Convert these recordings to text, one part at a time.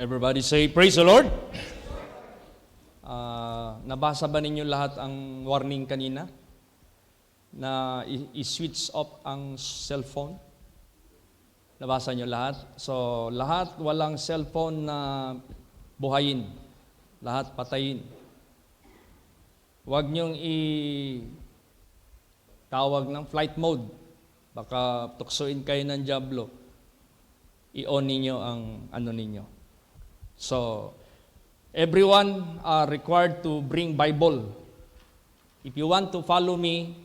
Everybody say, Praise the Lord! Nabasa ba ninyo lahat ang warning kanina? Na i-switch off ang cellphone? Nabasa nyo lahat? So, lahat walang cellphone na buhayin. Lahat patayin. Huwag nyong tawag ng flight mode. Baka tuksuin kayo ng dyablo. I-on ninyo ang ano ninyo. So, everyone are required to bring Bible. If you want to follow me,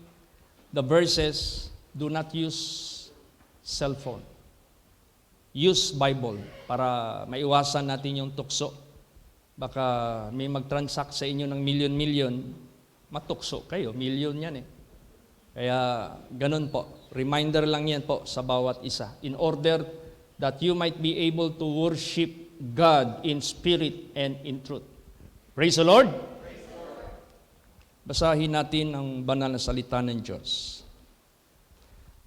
the verses, do not use cellphone. Use Bible para maiwasan natin yung tukso. Baka may mag-transact sa inyo ng milyon-milyon, matukso kayo, milyon yan eh. Kaya ganun po, reminder lang yan po sa bawat isa. In order that you might be able to worship God in spirit and in truth. Praise the Lord! Praise the Lord. Basahin natin ang banal na salita ng Diyos.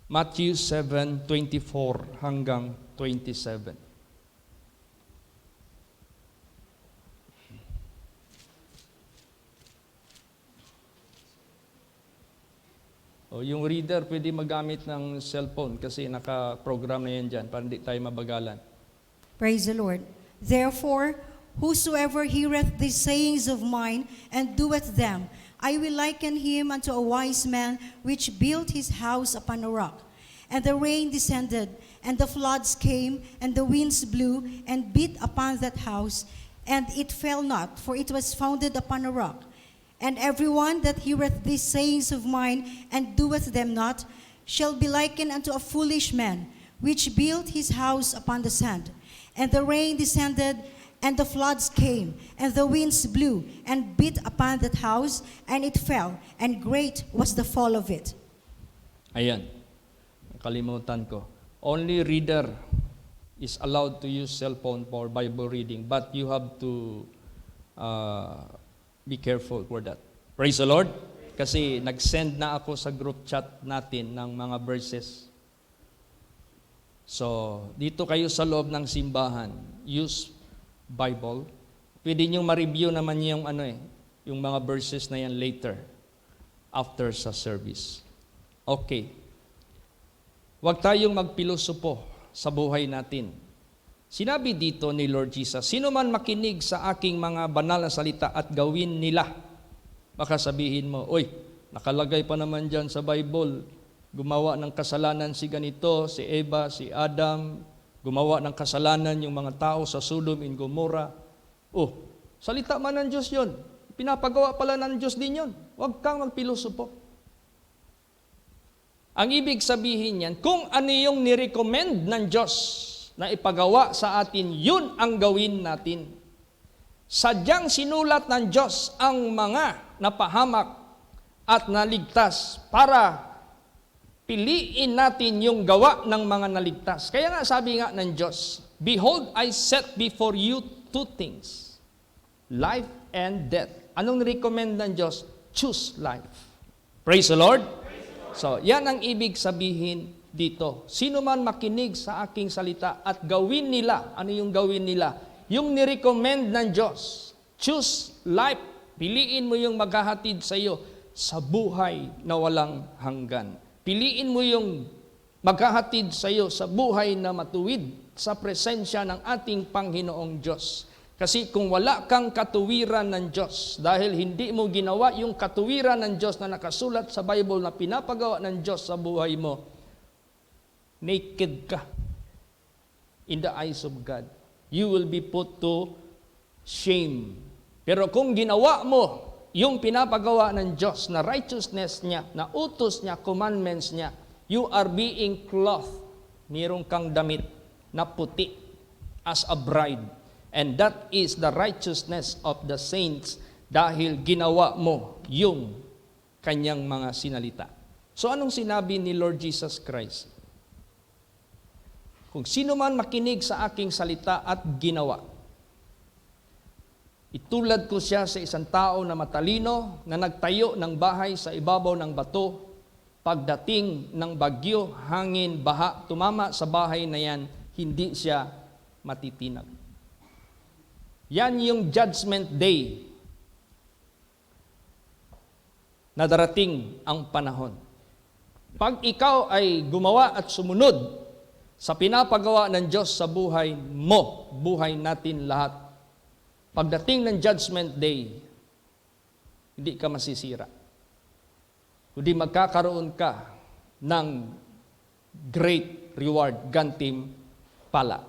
Matthew 7:24 hanggang 27. O, yung reader pwede magamit ng cellphone kasi naka-program na yan dyan para hindi tayo mabagalan. Praise the Lord. Therefore, whosoever heareth these sayings of mine and doeth them, I will liken him unto a wise man which built his house upon a rock. And the rain descended, and the floods came, and the winds blew, and beat upon that house, and it fell not, for it was founded upon a rock. And everyone that heareth these sayings of mine and doeth them not shall be likened unto a foolish man, which built his house upon the sand. And the rain descended, and the floods came, and the winds blew, and beat upon that house, and it fell, and great was the fall of it. Ayan, nakalimutan ko. Only reader is allowed to use cellphone for Bible reading, but you have to be careful for that. Praise the Lord! Kasi nag-send na ako sa group chat natin ng mga verses. So, dito kayo sa loob ng simbahan, use Bible. Pwede nyo ma-review naman yung yung mga verses na yan later, after sa service. Okay. Huwag tayong magpilosopo sa buhay natin. Sinabi dito ni Lord Jesus, sino man makinig sa aking mga banal na salita at gawin nila, baka sabihin mo, oy, nakalagay pa naman dyan sa Bible, gumawa ng kasalanan si ganito, si Eva, si Adam, gumawa ng kasalanan yung mga tao sa Sodom and Gomorrah. Oh, salita man ng Diyos yun. Pinapagawa pala ng Diyos din yun. Huwag kang magpilosopo. Ang ibig sabihin yan, kung ano yung nirecommend ng Diyos na ipagawa sa atin, yun ang gawin natin. Sadyang sinulat ng Diyos ang mga napahamak at naligtas para piliin natin yung gawa ng mga naligtas. Kaya nga sabi nga ng Diyos, behold, I set before you two things, life and death. Anong recommend ng Diyos? Choose life. Praise the Lord. So, yan ang ibig sabihin dito. Sino man makinig sa aking salita at gawin nila, ano yung gawin nila? Yung nirecommend ng Diyos. Choose life. Piliin mo yung maghahatid sa iyo sa buhay na walang hanggan. Piliin mo yung maghahatid sa iyo sa buhay na matuwid sa presensya ng ating Panginoong Diyos. Kasi kung wala kang katuwiran ng Diyos, dahil hindi mo ginawa yung katuwiran ng Diyos na nakasulat sa Bible na pinapagawa ng Diyos sa buhay mo, naked ka in the eyes of God. You will be put to shame. Pero kung ginawa mo yung pinapagawa ng Diyos na righteousness niya, na utos niya, commandments niya, you are being clothed. Mayroon kang damit na puti as a bride. And that is the righteousness of the saints dahil ginawa mo yung kanyang mga sinalita. So anong sinabi ni Lord Jesus Christ? Kung sino man makinig sa aking salita at ginawa, itulad ko siya sa isang tao na matalino na nagtayo ng bahay sa ibabaw ng bato. Pagdating ng bagyo, hangin, baha, tumama sa bahay na yan, hindi siya matitinag. Yan yung judgment day na darating ang panahon. Pag ikaw ay gumawa at sumunod sa pinapagawa ng Diyos sa buhay mo, buhay natin lahat, pagdating ng judgment day, hindi ka masisira. Kundi magkakaroon ka ng great reward, gantimpala.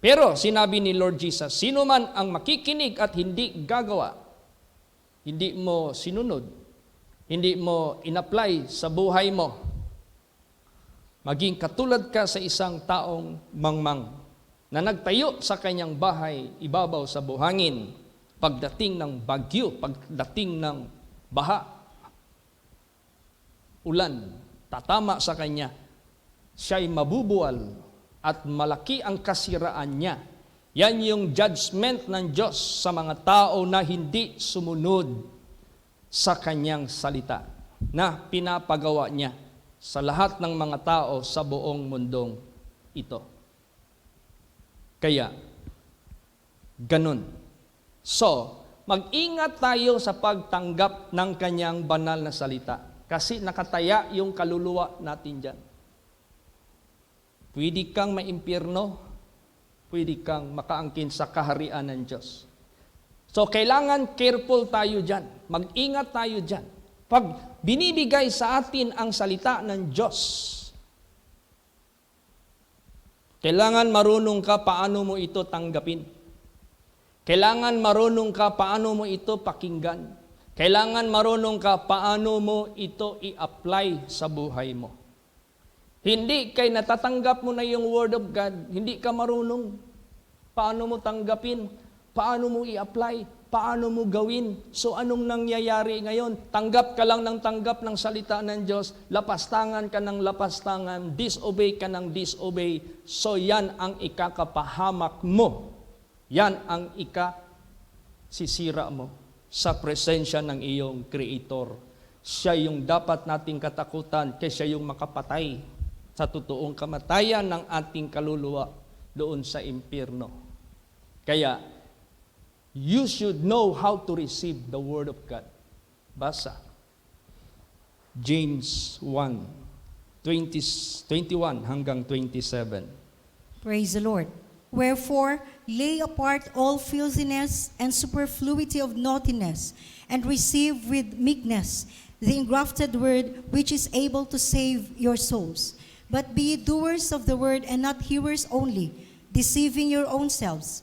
Pero sinabi ni Lord Jesus, sino man ang makikinig at hindi gagawa, hindi mo sinunod, hindi mo in-apply sa buhay mo, maging katulad ka sa isang taong mangmang na nagtayo sa kanyang bahay ibabaw sa buhangin, pagdating ng bagyo, pagdating ng baha, ulan, tatama sa kanya, siya'y mabubuwal at malaki ang kasiraan niya. Yan yung judgment ng Diyos sa mga tao na hindi sumunod sa kanyang salita na pinapagawa niya sa lahat ng mga tao sa buong mundong ito. Kaya, ganun. So, mag-ingat tayo sa pagtanggap ng kanyang banal na salita kasi nakataya yung kaluluwa natin dyan. Pwede kang maimpyerno, pwede kang makaangkin sa kaharian ng Diyos. So, kailangan careful tayo dyan. Mag-ingat tayo dyan. Pag binibigay sa atin ang salita ng Diyos, kailangan marunong ka paano mo ito tanggapin. Kailangan marunong ka paano mo ito pakinggan. Kailangan marunong ka paano mo ito i-apply sa buhay mo. Hindi kay natatanggap mo na yung Word of God, hindi ka marunong. Paano mo tanggapin? Paano mo i-apply? Paano mo gawin? So anong nangyayari ngayon? Tanggap ka lang ng tanggap ng salita ng Diyos, lapastangan ka ng lapastangan, disobey ka ng disobey. So yan ang ikakapahamak mo. Yan ang ikasisira mo sa presensya ng iyong Creator. Siya yung dapat nating katakutan kasi siya yung makapatay sa totoong kamatayan ng ating kaluluwa doon sa impyerno. Kaya, you should know how to receive the Word of God. Basa. James 1:21 hanggang 27. Praise the Lord. Wherefore, lay apart all filthiness and superfluity of naughtiness, and receive with meekness the engrafted word which is able to save your souls. But be ye doers of the word and not hearers only, deceiving your own selves.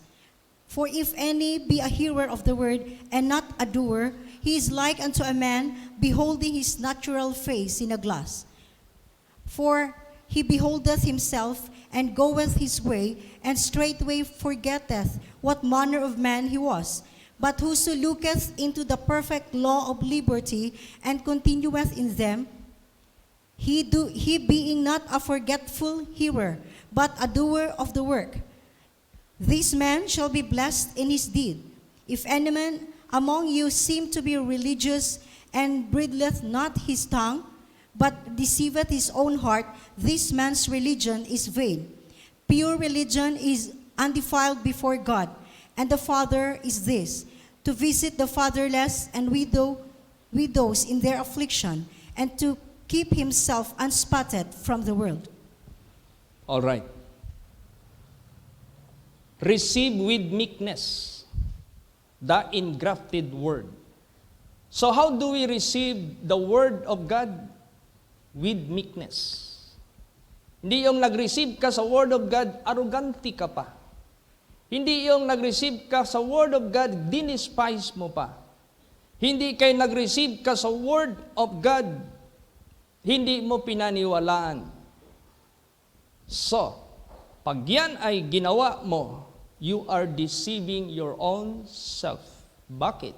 For if any be a hearer of the word and not a doer, he is like unto a man beholding his natural face in a glass. For he beholdeth himself, and goeth his way, and straightway forgetteth what manner of man he was. But whoso looketh into the perfect law of liberty, and continueth in them, he being not a forgetful hearer, but a doer of the work, this man shall be blessed in his deed. If any man among you seem to be religious, and bridleth not his tongue, but deceiveth his own heart, this man's religion is vain. Pure religion is undefiled before God, and the Father is this, to visit the fatherless and widows in their affliction, and to keep himself unspotted from the world. All right. Receive with meekness the engrafted word. So how do we receive the word of God? With meekness. Hindi yung nag-receive ka sa Word of God, arrogante ka pa. Hindi yung nag-receive ka sa Word of God, dinispise mo pa. Hindi kay nag-receive ka sa Word of God, hindi mo pinaniwalaan. So, pag yan ay ginawa mo, you are deceiving your own self. Bakit?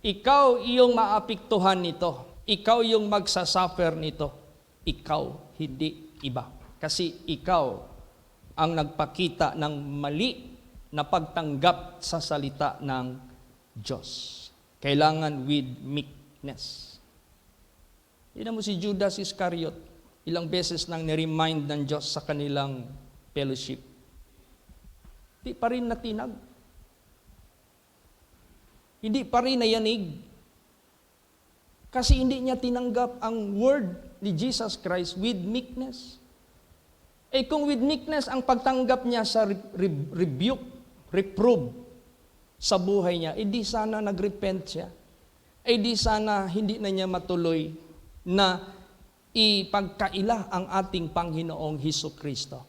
Ikaw iyong maapektuhan nito. Ikaw yung magsasuffer nito. Ikaw, hindi iba. Kasi ikaw ang nagpakita ng mali na pagtanggap sa salita ng Diyos. Kailangan with meekness. Tignan mo si Judas Iscariot, ilang beses nang ni-remind ng Diyos sa kanilang fellowship. Di pa rin natinag. Hindi pa rin nayanig. Kasi hindi niya tinanggap ang word ni Jesus Christ with meekness. Kung with meekness ang pagtanggap niya sa rebuke, reprove sa buhay niya, di sana nagrepent siya. Di sana hindi na niya matuloy na ipagkaila ang ating Panginoong Hesukristo.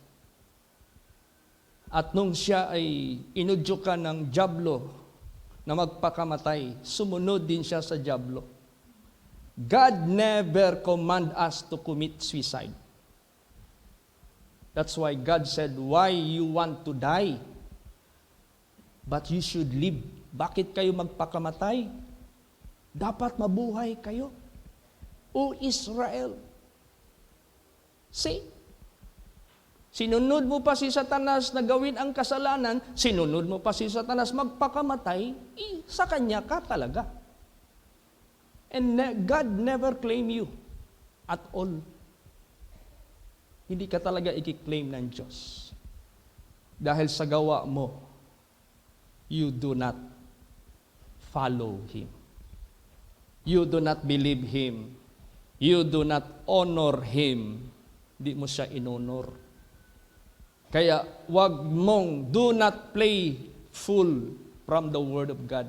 At nung siya ay inudyukan ng dyablo na magpakamatay, sumunod din siya sa dyablo. God never command us to commit suicide. That's why God said, why you want to die? But you should live. Bakit kayo magpakamatay? Dapat mabuhay kayo. O Israel. See? Sinunod mo pa si Satanas na gawin ang kasalanan, sinunod mo pa si Satanas magpakamatay, sa kanya ka talaga. And God never claim you at all. Hindi ka talaga i-claim ng Diyos. Dahil sa gawa mo, you do not follow Him. You do not believe Him. You do not honor Him. Hindi mo siya inonor. Kaya wag mong do not play fool from the Word of God.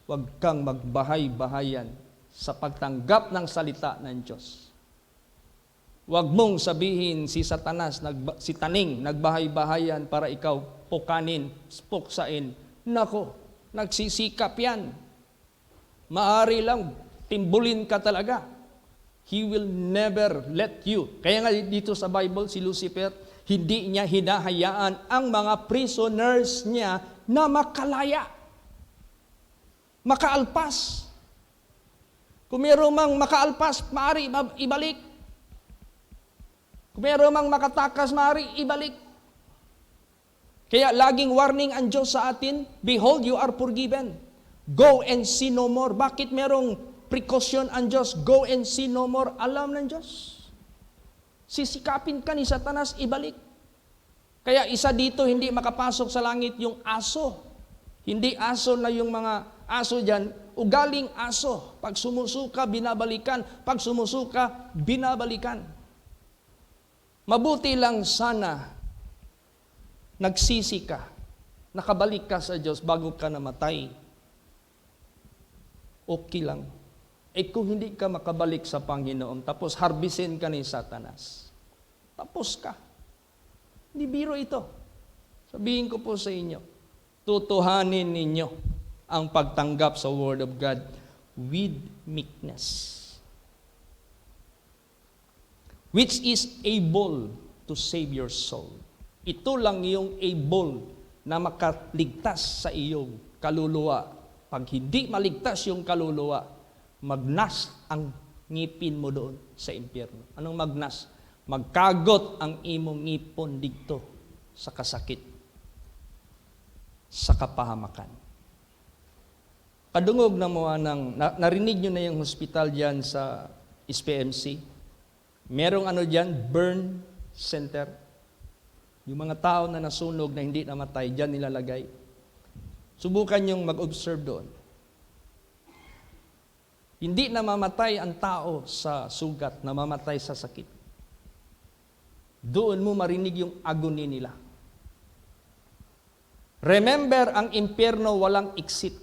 Wag kang magbahay-bahayan sa pagtanggap ng salita ng Diyos. Huwag mong sabihin si Satanas, si Taning, nagbahay-bahayan para ikaw pukanin, puksain. Nako, nagsisikap yan. Maari lang, timbulin ka talaga. He will never let you. Kaya nga dito sa Bible, si Lucifer, hindi niya hinahayaan ang mga prisoners niya na makalaya. Makaalpas. Kung meron mang makaalpas, maaari ibalik. Kung meron mang makatakas, maaari ibalik. Kaya laging warning ang Diyos sa atin, behold, you are forgiven. Go and sin no more. Bakit merong precaution ang Diyos? Go and sin no more. Alam ng Diyos. Sisikapin ka ni Satanas, ibalik. Kaya isa dito, hindi makapasok sa langit yung aso. Hindi aso na yung mga aso dyan, ugaling aso. Pag sumusuka, binabalikan. Pag sumusuka, binabalikan. Mabuti lang sana nagsisi ka, nakabalik ka sa Diyos bago ka namatay. Okay lang. Kung hindi ka makabalik sa Panginoon, tapos harbisin ka ni Satanas, tapos ka. Hindi biro ito. Sabihin ko po sa inyo, tutuhanin ninyo ang pagtanggap sa Word of God with meekness, which is able to save your soul. Ito lang yung able na makaligtas sa iyong kaluluwa. Pag hindi maligtas yung kaluluwa, magnas ang ngipin mo doon sa impyerno. Anong magnas? Magkagot ang imong ngipon dito sa kasakit, sa kapahamakan. Kadungog na mo narinig nyo na yung hospital dyan sa SPMC. Merong dyan, burn center. Yung mga tao na nasunog na hindi namatay, dyan nilalagay. Subukan yung mag-observe doon. Hindi namamatay ang tao sa sugat, namamatay sa sakit. Doon mo marinig yung agony nila. Remember, ang impyerno walang exit.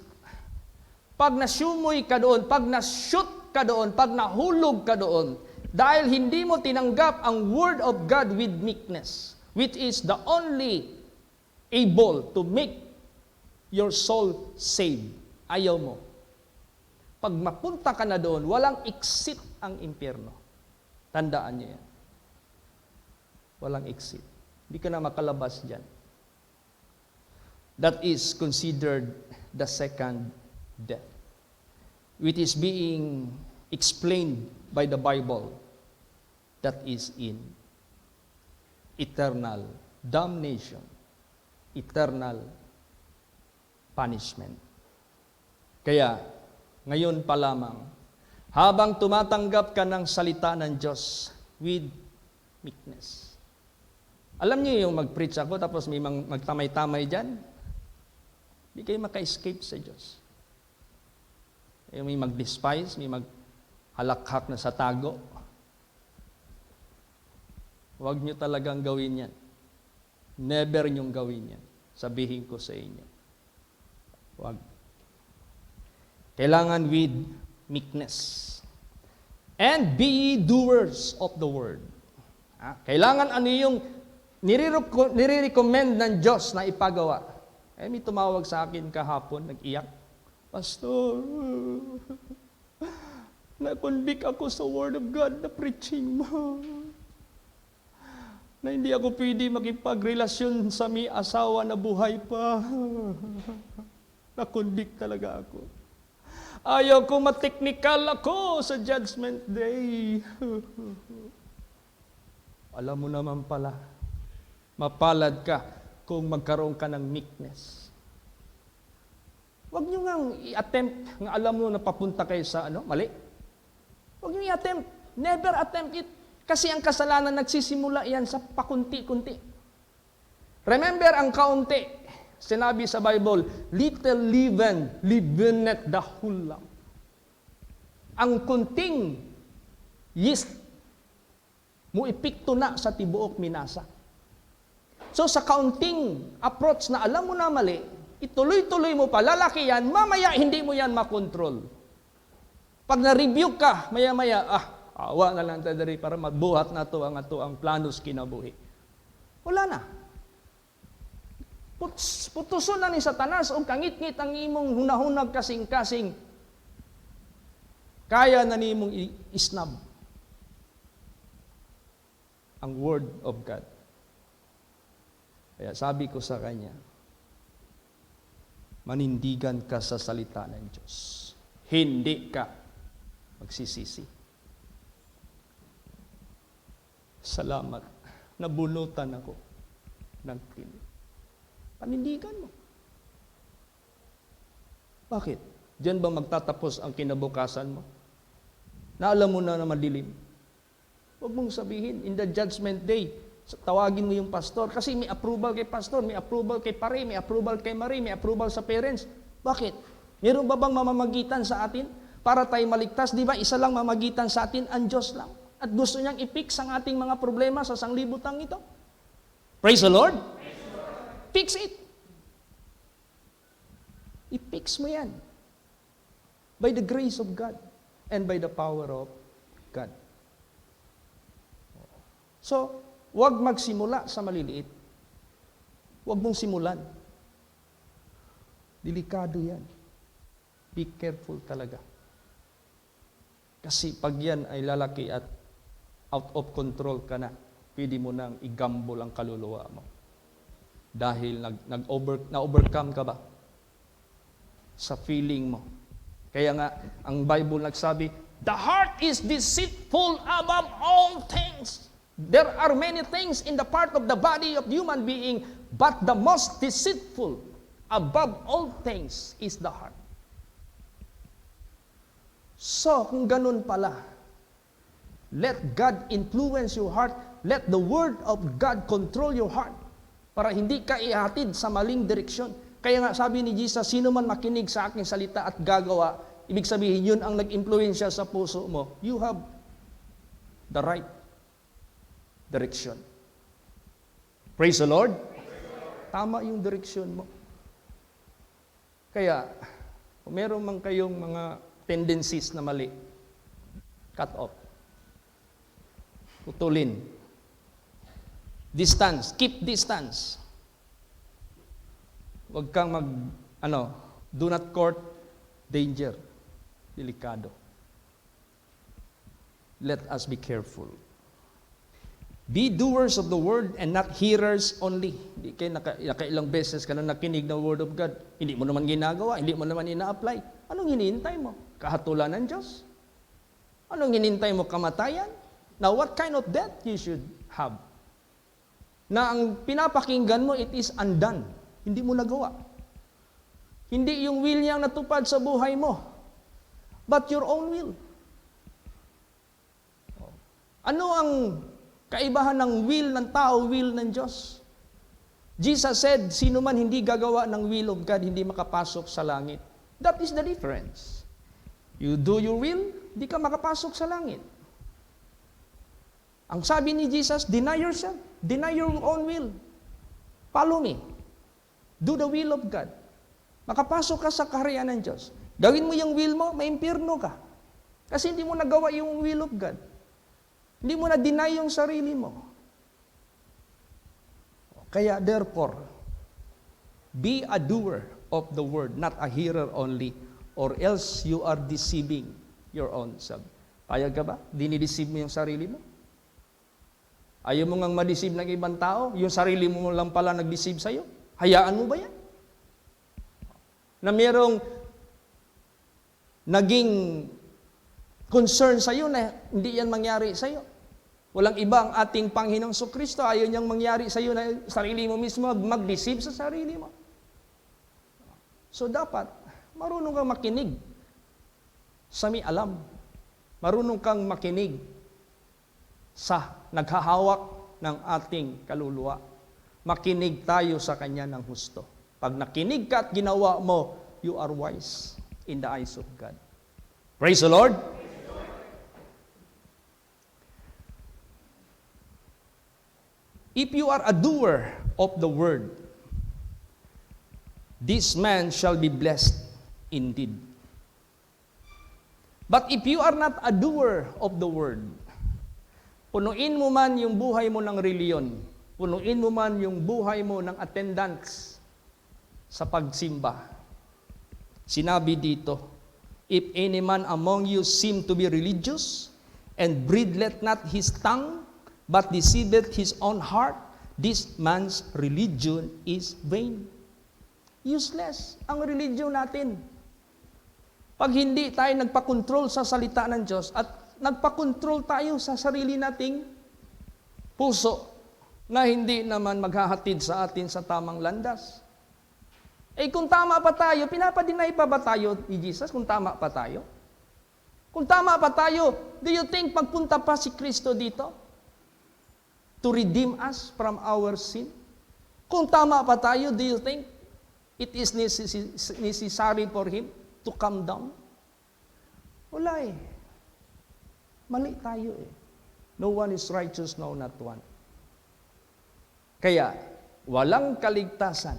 Pag nasumoy ka doon, pag na-shoot ka doon, pag nahulog ka doon, dahil hindi mo tinanggap ang Word of God with meekness, which is the only able to make your soul saved. Ayaw mo. Pag mapunta ka na doon, walang exit ang impyerno. Tandaan niyo yan. Walang exit. Hindi ka na makalabas dyan. That is considered the second death, which is being explained by the Bible. That is in eternal damnation, eternal punishment. Kaya, ngayon pa lamang, habang tumatanggap ka ng salita ng Diyos with meekness. Alam niyo yung mag-preach ako tapos may magtamay-tamay dyan? Hindi kayo maka-escape sa Diyos. May mag-despise, may maghalakhak na sa tago. Huwag nyo talagang gawin yan. Never nyong gawin yan. Sabihin ko sa inyo. Huwag. Kailangan with meekness. And be ye doers of the word. Kailangan ano yung nire-recommend ng Diyos na ipagawa. May tumawag sa akin kahapon, nag-iyak. Pastor, na-convict ako sa Word of God na preaching mo. Na hindi ako pwede makipagrelasyon sa may asawa na buhay pa. Na-convict talaga ako. Ayaw ko mateknikal ako sa Judgment Day. Alam mo naman pala, mapalad ka kung magkaroon ka ng meekness. Huwag nyo nga i-attempt, nga alam mo na papunta kayo sa mali. Huwag nyo i-attempt. Never attempt it. Kasi ang kasalanan nagsisimula yan sa pakunti-kunti. Remember ang kaunti. Sinabi sa Bible, little leaven, leaveneth the whole lump. Ang kunting yeast, mo ipikto na sa tibuok minasa. So sa kaunting approach na alam mo na mali, ituloy-tuloy mo pa, lalaki yan, mamaya hindi mo yan makontrol. Pag na-review ka, maya-maya, awa na lang tayo para magbuhat na to ang planos kinabuhi. Wala na. Putuson na ni Satanas o kangit-ngit ang imong hunahunag kasing-kasing. Kaya na ni imong isnab ang Word of God. Kaya sabi ko sa kanya, manindigan ka sa salita ng Diyos. Hindi ka magsisisi. Salamat. Nabunutan ako ng tinig. Panindigan mo. Bakit? Diyan ba magtatapos ang kinabukasan mo? Na alam mo na madilim. Huwag mong sabihin, in the judgment day, tawagin mo yung pastor. Kasi may approval kay pastor, may approval kay pare, may approval kay Marie, may approval sa parents. Bakit? Meron ba bang mamamagitan sa atin para tayo maligtas? Di ba? Isa lang mamagitan sa atin, ang Diyos lang. At gusto niyang i-fix ang ating mga problema sa sanglibutang ito. Praise the Lord! Fix it. I-fix mo yan. By the grace of God and by the power of God. So, huwag magsimula sa maliliit. Huwag mong simulan. Delikado yan. Be careful talaga. Kasi pag yan ay lalaki at out of control ka na, pwede mo nang igambol ang kaluluwa mo. Dahil na-overcome ka ba sa feeling mo. Kaya nga, ang Bible nagsabi, the heart is deceitful above all things. There are many things in the part of the body of human being, but the most deceitful above all things is the heart. So, kung ganun pala, let God influence your heart. Let the Word of God control your heart para hindi ka ihatid sa maling direksyon. Kaya nga sabi ni Jesus, sino man makinig sa aking salita at gagawa, ibig sabihin yun ang nag-impluensya sa puso mo. You have the right direction. Praise the Lord. Tama yung direksyon mo. Kaya, kung meron man kayong mga tendencies na mali, cut off. Putulin. Distance. Keep distance. Huwag kang do not court danger. Delikado. Let us be careful. Be doers of the word and not hearers only. Hindi kayo nakailang beses ka na nakinig ng word of God. Hindi mo naman ginagawa, hindi mo naman ina-apply. Anong hinihintay mo? Kahatulan ng Diyos? Anong hinihintay mo? Kamatayan? Now, what kind of death you should have? Na ang pinapakinggan mo, it is undone. Hindi mo nagawa. Hindi yung will niyang natupad sa buhay mo, but your own will. Ano ang kaibahan ng will ng tao, will ng Diyos? Jesus said, sino man hindi gagawa ng will of God, hindi makapasok sa langit. That is the difference. You do your will, di ka makapasok sa langit. Ang sabi ni Jesus, deny yourself. Deny your own will. Follow me. Do the will of God. Makapasok ka sa kaharian ng Diyos. Gawin mo yung will mo, maimpirno ka. Kasi hindi mo nagawa yung will of God. Hindi mo na-deny yung sarili mo. Kaya therefore, be a doer of the word, not a hearer only, or else you are deceiving your own self. Payag ka ba? Dinideceive mo yung sarili mo? Ayaw mo ngang ma-deceive ng ibang tao? Yung sarili mo lang pala nag-deceive sa'yo? Hayaan mo ba yan? Na merong naging concern sa'yo na hindi yan mangyari sa'yo. Walang iba ang ating Panginoong Kristo. Ayaw niyang mangyari sa'yo na sarili mo mismo mag-deceive sa sarili mo. So dapat, marunong kang makinig sa may alam. Marunong kang makinig sa naghahawak ng ating kaluluwa. Makinig tayo sa Kanya ng husto. Pag nakinig ka at ginawa mo, you are wise in the eyes of God. Praise the Lord! If you are a doer of the word, this man shall be blessed indeed. But if you are not a doer of the word, punuin mo man yung buhay mo ng reliyon, punuin mo man yung buhay mo ng attendance sa pagsimba. Sinabi dito, if any man among you seem to be religious, and bridleth not his tongue, but deceiveth his own heart, this man's religion is vain. Useless ang religion natin. Pag hindi tayo nagpakontrol sa salita ng Diyos at nagpakontrol tayo sa sarili nating puso na hindi naman maghahatid sa atin sa tamang landas. Eh kung tama pa tayo, pinapadinay pa ba tayo ni Jesus kung tama pa tayo? Kung tama pa tayo, do you think magpunta pa si Kristo dito to redeem us from our sin? Kung tama pa tayo, do you think it is necessary for Him to come down? Wala eh. Mali tayo eh. No one is righteous, no, not one. Kaya, walang kaligtasan.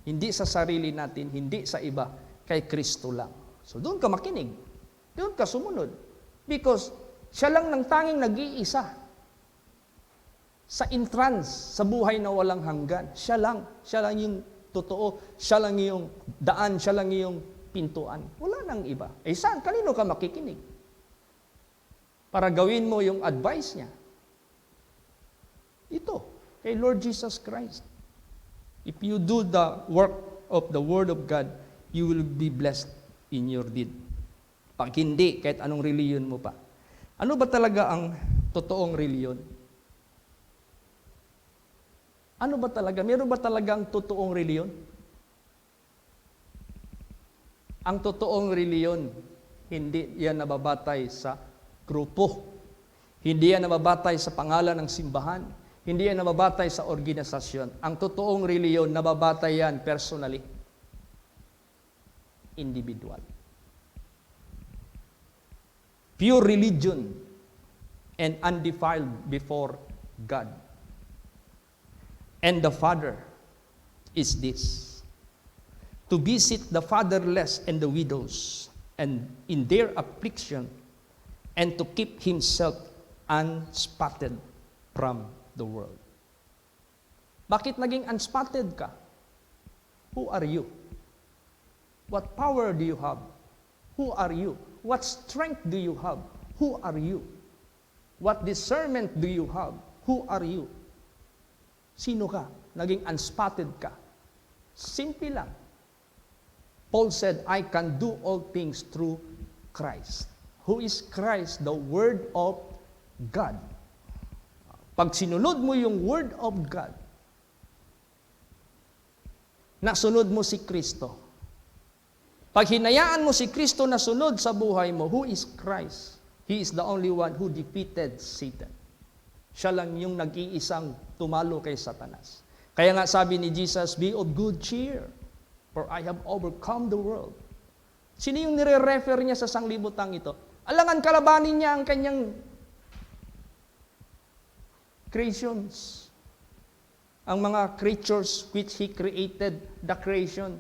Hindi sa sarili natin, hindi sa iba, kay Kristo lang. So doon ka makinig. Doon ka sumunod. Because siya lang ng tanging nag-iisa sa entrance, sa buhay na walang hanggan. Siya lang yung totoo, siya lang yung daan, siya lang yung pintuan. Wala nang iba. Eh saan? Kanino ka makikinig? Para gawin mo yung advice niya. Ito, kay Lord Jesus Christ. If you do the work of the Word of God, you will be blessed in your deed. Pag hindi, kahit anong reliyon mo pa. Ano ba talaga ang totoong reliyon? Ano ba talaga? Meron ba talagang totoong reliyon? Ang totoong reliyon, hindi yan nababatay sa grupo. Hindi yan nababatay sa pangalan ng simbahan. Hindi yan nababatay sa organisasyon. Ang totoong reliyon, nababatay yan personally. Individual. Pure religion and undefiled before God. And the Father is this, to visit the fatherless and the widows, and in their affliction, and to keep himself unspotted from the world. Bakit naging unspotted ka? Who are you? What power do you have? Who are you? What strength do you have? Who are you? What discernment do you have? Who are you? Sino ka? Naging unspotted ka. Simple lang. Paul said, I can do all things through Christ. Who is Christ? The Word of God. Pag sinunod mo yung Word of God, nasunod mo si Kristo. Pag hinayaan mo si Kristo na sunod sa buhay mo, who is Christ? He is the only one who defeated Satan. Siya lang yung nag-iisang tumalo kay Satanas. Kaya nga sabi ni Jesus, be of good cheer, for I have overcome the world. Sino yung nire-refer niya sa sanglibutang ito? Alangan kalabanin niya ang kanyang creations. Ang mga creatures which He created, the creation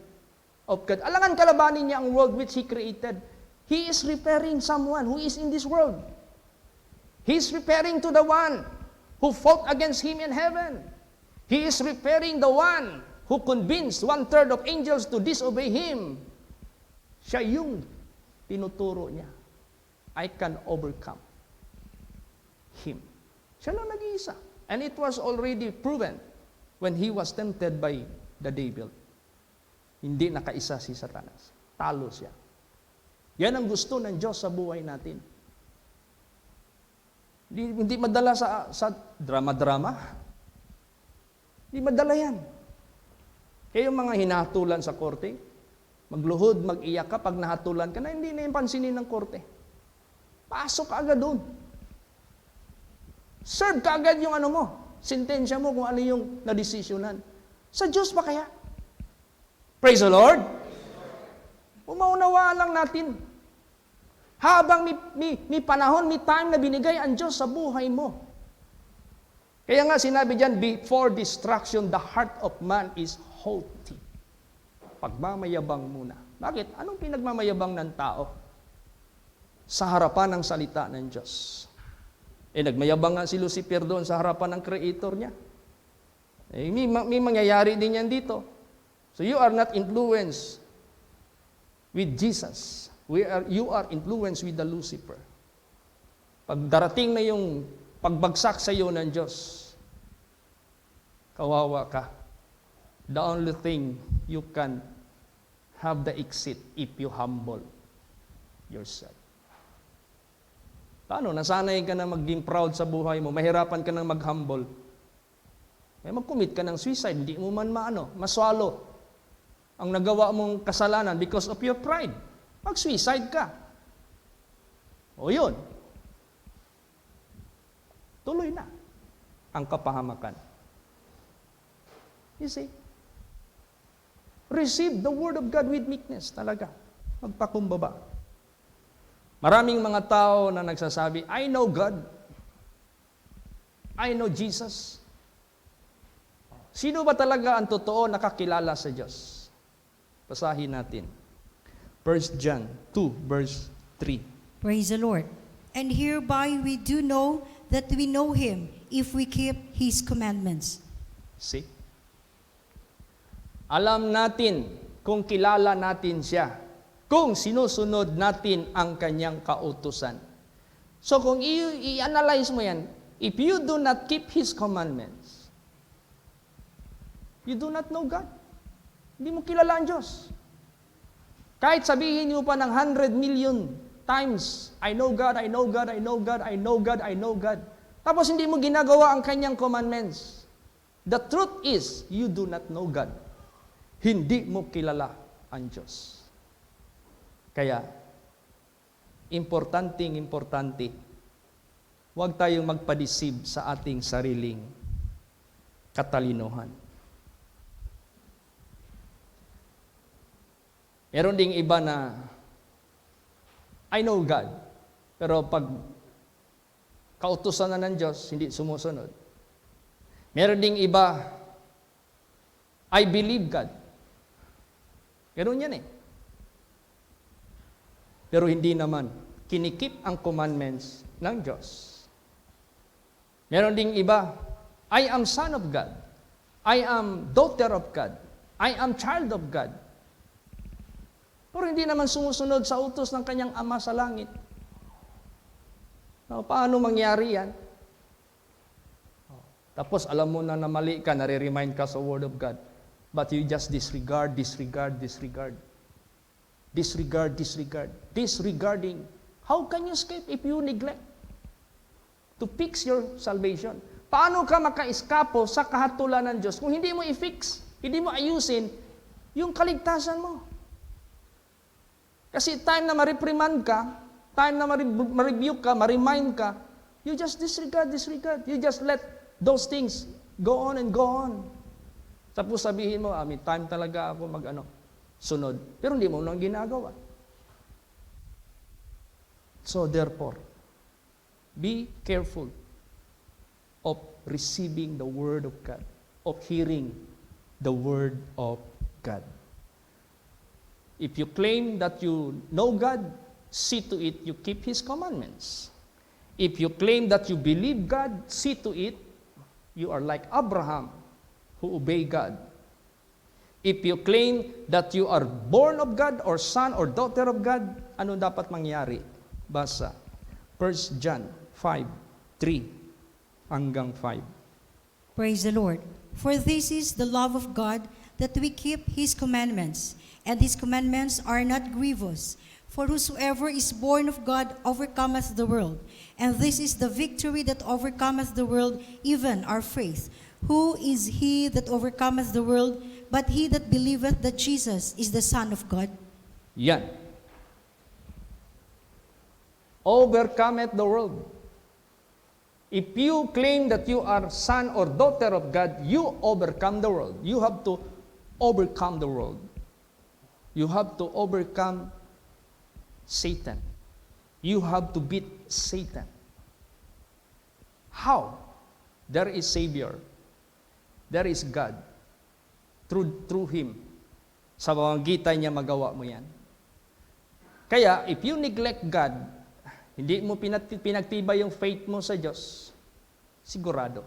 of God. Alangan kalabanin niya ang world which He created. He is referring someone who is in this world. He is referring to the one who fought against Him in heaven. He is referring the one who convinced 1/3 of angels to disobey Him. Siya yung tinuturo niya. I can overcome Him. Siya lang nag-iisa. And it was already proven when He was tempted by the devil. Hindi nakaisa si Satanas. Talo siya. Yan ang gusto ng Diyos sa buhay natin. Hindi madala sa drama-drama. Hindi madala yan. Kaya yung mga hinahatulan sa korte, magluhod, mag-iyak ka, pag nahatulan ka na, hindi na yung pansinin ng korte. Pasok ka agad doon. Serve ka agad yung ano mo. Sentensya mo kung ano yung nadesisyonan. Sa Diyos ba kaya? Praise the Lord! Umaunawaan lang natin. Habang may panahon, may time na binigay ang Diyos sa buhay mo. Kaya nga sinabi diyan, before destruction, the heart of man is haughty. Pagmamayabang muna. Bakit? Anong pinagmamayabang ng tao? Sa harapan ng salita ng Diyos. Nagmayabang nga si Lucifer doon sa harapan ng Creator niya. May mangyayari din yan dito. So you are not influenced with Jesus. You are influenced with the Lucifer. Pag darating na yung pagbagsak sa iyo ng Diyos, kawawa ka. The only thing you can have the exit if you humble yourself. Paano? Nasanay ka na maging proud sa buhay mo, mahirapan ka na mag-humble. Mag-commit ka ng suicide, hindi mo man maswalo ang nagawa mong kasalanan because of your pride. Mag-suicide ka. O yun. Tuloy na ang kapahamakan. You see? Receive the Word of God with meekness talaga. Magpakumbaba. Maraming mga tao na nagsasabi, I know God. I know Jesus. Sino ba talaga ang totoo nakakilala sa Diyos? Basahin natin. 1 John 2, verse 3. Praise the Lord. And hereby we do know that we know Him, if we keep His commandments. See? Alam natin kung kilala natin siya, kung sinusunod natin ang kanyang kautusan. So kung i-analyze mo yan, if you do not keep His commandments, you do not know God. Hindi mo kilala ang Diyos. Kahit sabihin niyo pa ng 100 million times, I know God, I know God, I know God, I know God, I know God. Tapos hindi mo ginagawa ang kanyang commandments. The truth is, you do not know God. Hindi mo kilala ang Diyos. Kaya, importante, huwag tayong magpadisib sa ating sariling katalinuhan. Meron ding iba na, I know God, pero pag kautusan na ng Diyos, hindi sumusunod. Meron ding iba, I believe God. Meron yan eh. Pero hindi naman kinikip ang commandments ng Diyos. Meron ding iba, I am son of God. I am daughter of God. I am child of God. Pero hindi naman sumusunod sa utos ng kanyang Ama sa langit. Now, paano mangyari yan? Tapos alam mo na mali ka, nare-remind ka sa Word of God. But you just disregard. Disregarding. How can you escape if you neglect to fix your salvation? Paano ka maka-eskapo sa kahatulan ng Diyos kung hindi mo i-fix, hindi mo ayusin yung kaligtasan mo? Kasi time na ma-reprimand ka, time na ma-rebuke ka, ma-remind ka, you just disregard. You just let those things go on and go on. Tapos sabihin mo, may time talaga ako sunod. Pero hindi mo nang ginagawa. So therefore, be careful of receiving the Word of God, of hearing the Word of God. If you claim that you know God, see to it you keep His commandments. If you claim that you believe God, see to it you are like Abraham, who obey God. If you claim that you are born of God or son or daughter of God, ano dapat mangyari? Basa 1 John 5:3 hanggang 5. Praise the Lord. For this is the love of God, that we keep His commandments, and His commandments are not grievous. For whosoever is born of God overcometh the world. And this is the victory that overcometh the world, even our faith. Who is he that overcometh the world, but he that believeth that Jesus is the Son of God? Yan. Overcometh the world. If you claim that you are son or daughter of God, you overcome the world. You have to overcome the world. You have to overcome Satan. You have to beat Satan. How? There is Savior. There is God. Through Him. Sa pamamagitan niya magawa mo yan. Kaya, if you neglect God, hindi mo pinagtibay yung faith mo sa Diyos, sigurado.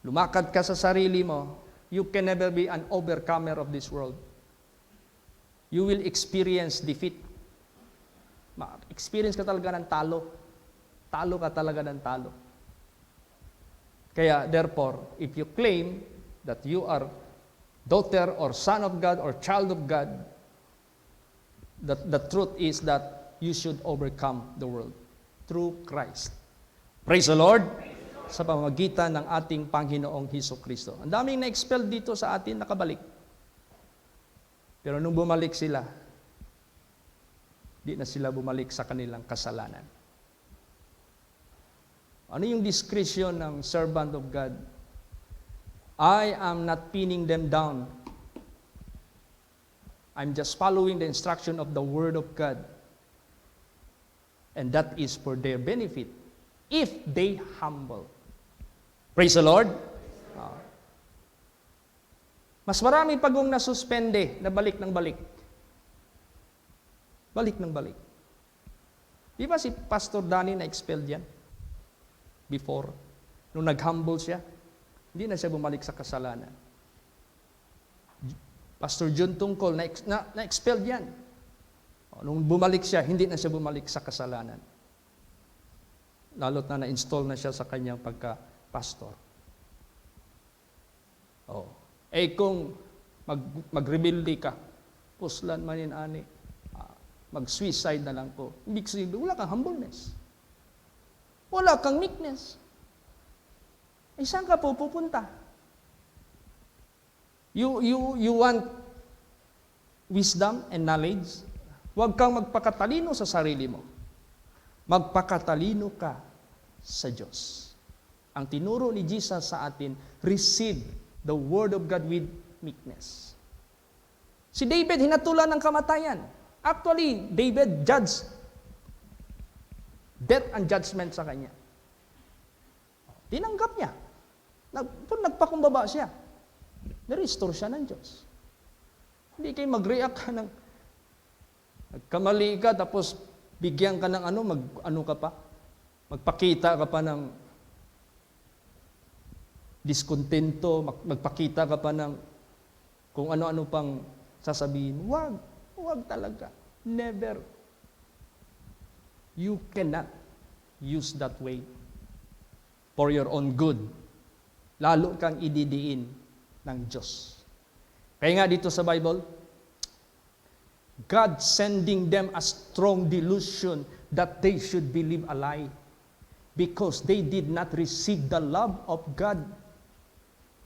Lumakad ka sa sarili mo, you can never be an overcomer of this world. You will experience defeat. Experience ka talaga ng talo. Talo ka talaga ng talo. Kaya, therefore, if you claim that you are daughter or son of God or child of God, the truth is that you should overcome the world through Christ. Praise the Lord! Sa pamamagitan ng ating Panginoong Hesukristo. Ang daming na-expel dito sa atin, nakabalik. Pero nung bumalik sila, di na sila bumalik sa kanilang kasalanan. Ano yung discretion ng servant of God? I am not pinning them down. I'm just following the instruction of the Word of God. And that is for their benefit, if they humble. Praise the Lord. Mas marami pagong nasuspende na balik ng balik. Balik ng balik. Di ba si Pastor Danny na-expelled yan? Before. Nung nag-humble siya, hindi na siya bumalik sa kasalanan. Pastor John Tungkol, na-expelled yan. Nung bumalik siya, hindi na siya bumalik sa kasalanan. Lalo't na na-install na siya sa kanyang pagka-pastor. Kung mag-rebelde ka, puslan manin ani, mag-suicide na lang po. Ibig sabihin, wala kang humbleness. Wala kang meekness. Saan ka po pupunta? You want wisdom and knowledge? Huwag kang magpakatalino sa sarili mo. Magpakatalino ka sa Diyos. Ang tinuro ni Jesus sa atin, receive the Word of God with meekness. Si David, hinatulan ng kamatayan. Actually, David judged death and judgment sa kanya. Tinanggap niya. Nagpakumbaba siya. Nirestore siya ng Diyos. Hindi kayo mag-react ka ng nagkamali ka, tapos bigyan ka ng magpakita ka pa ng diskontento, magpakita ka pa ng kung ano-ano pang sasabihin. Huwag talaga. Never. You cannot use that way for your own good. Lalo kang ididiin ng Diyos. Kaya nga dito sa Bible, God sending them a strong delusion that they should believe a lie because they did not receive the love of God.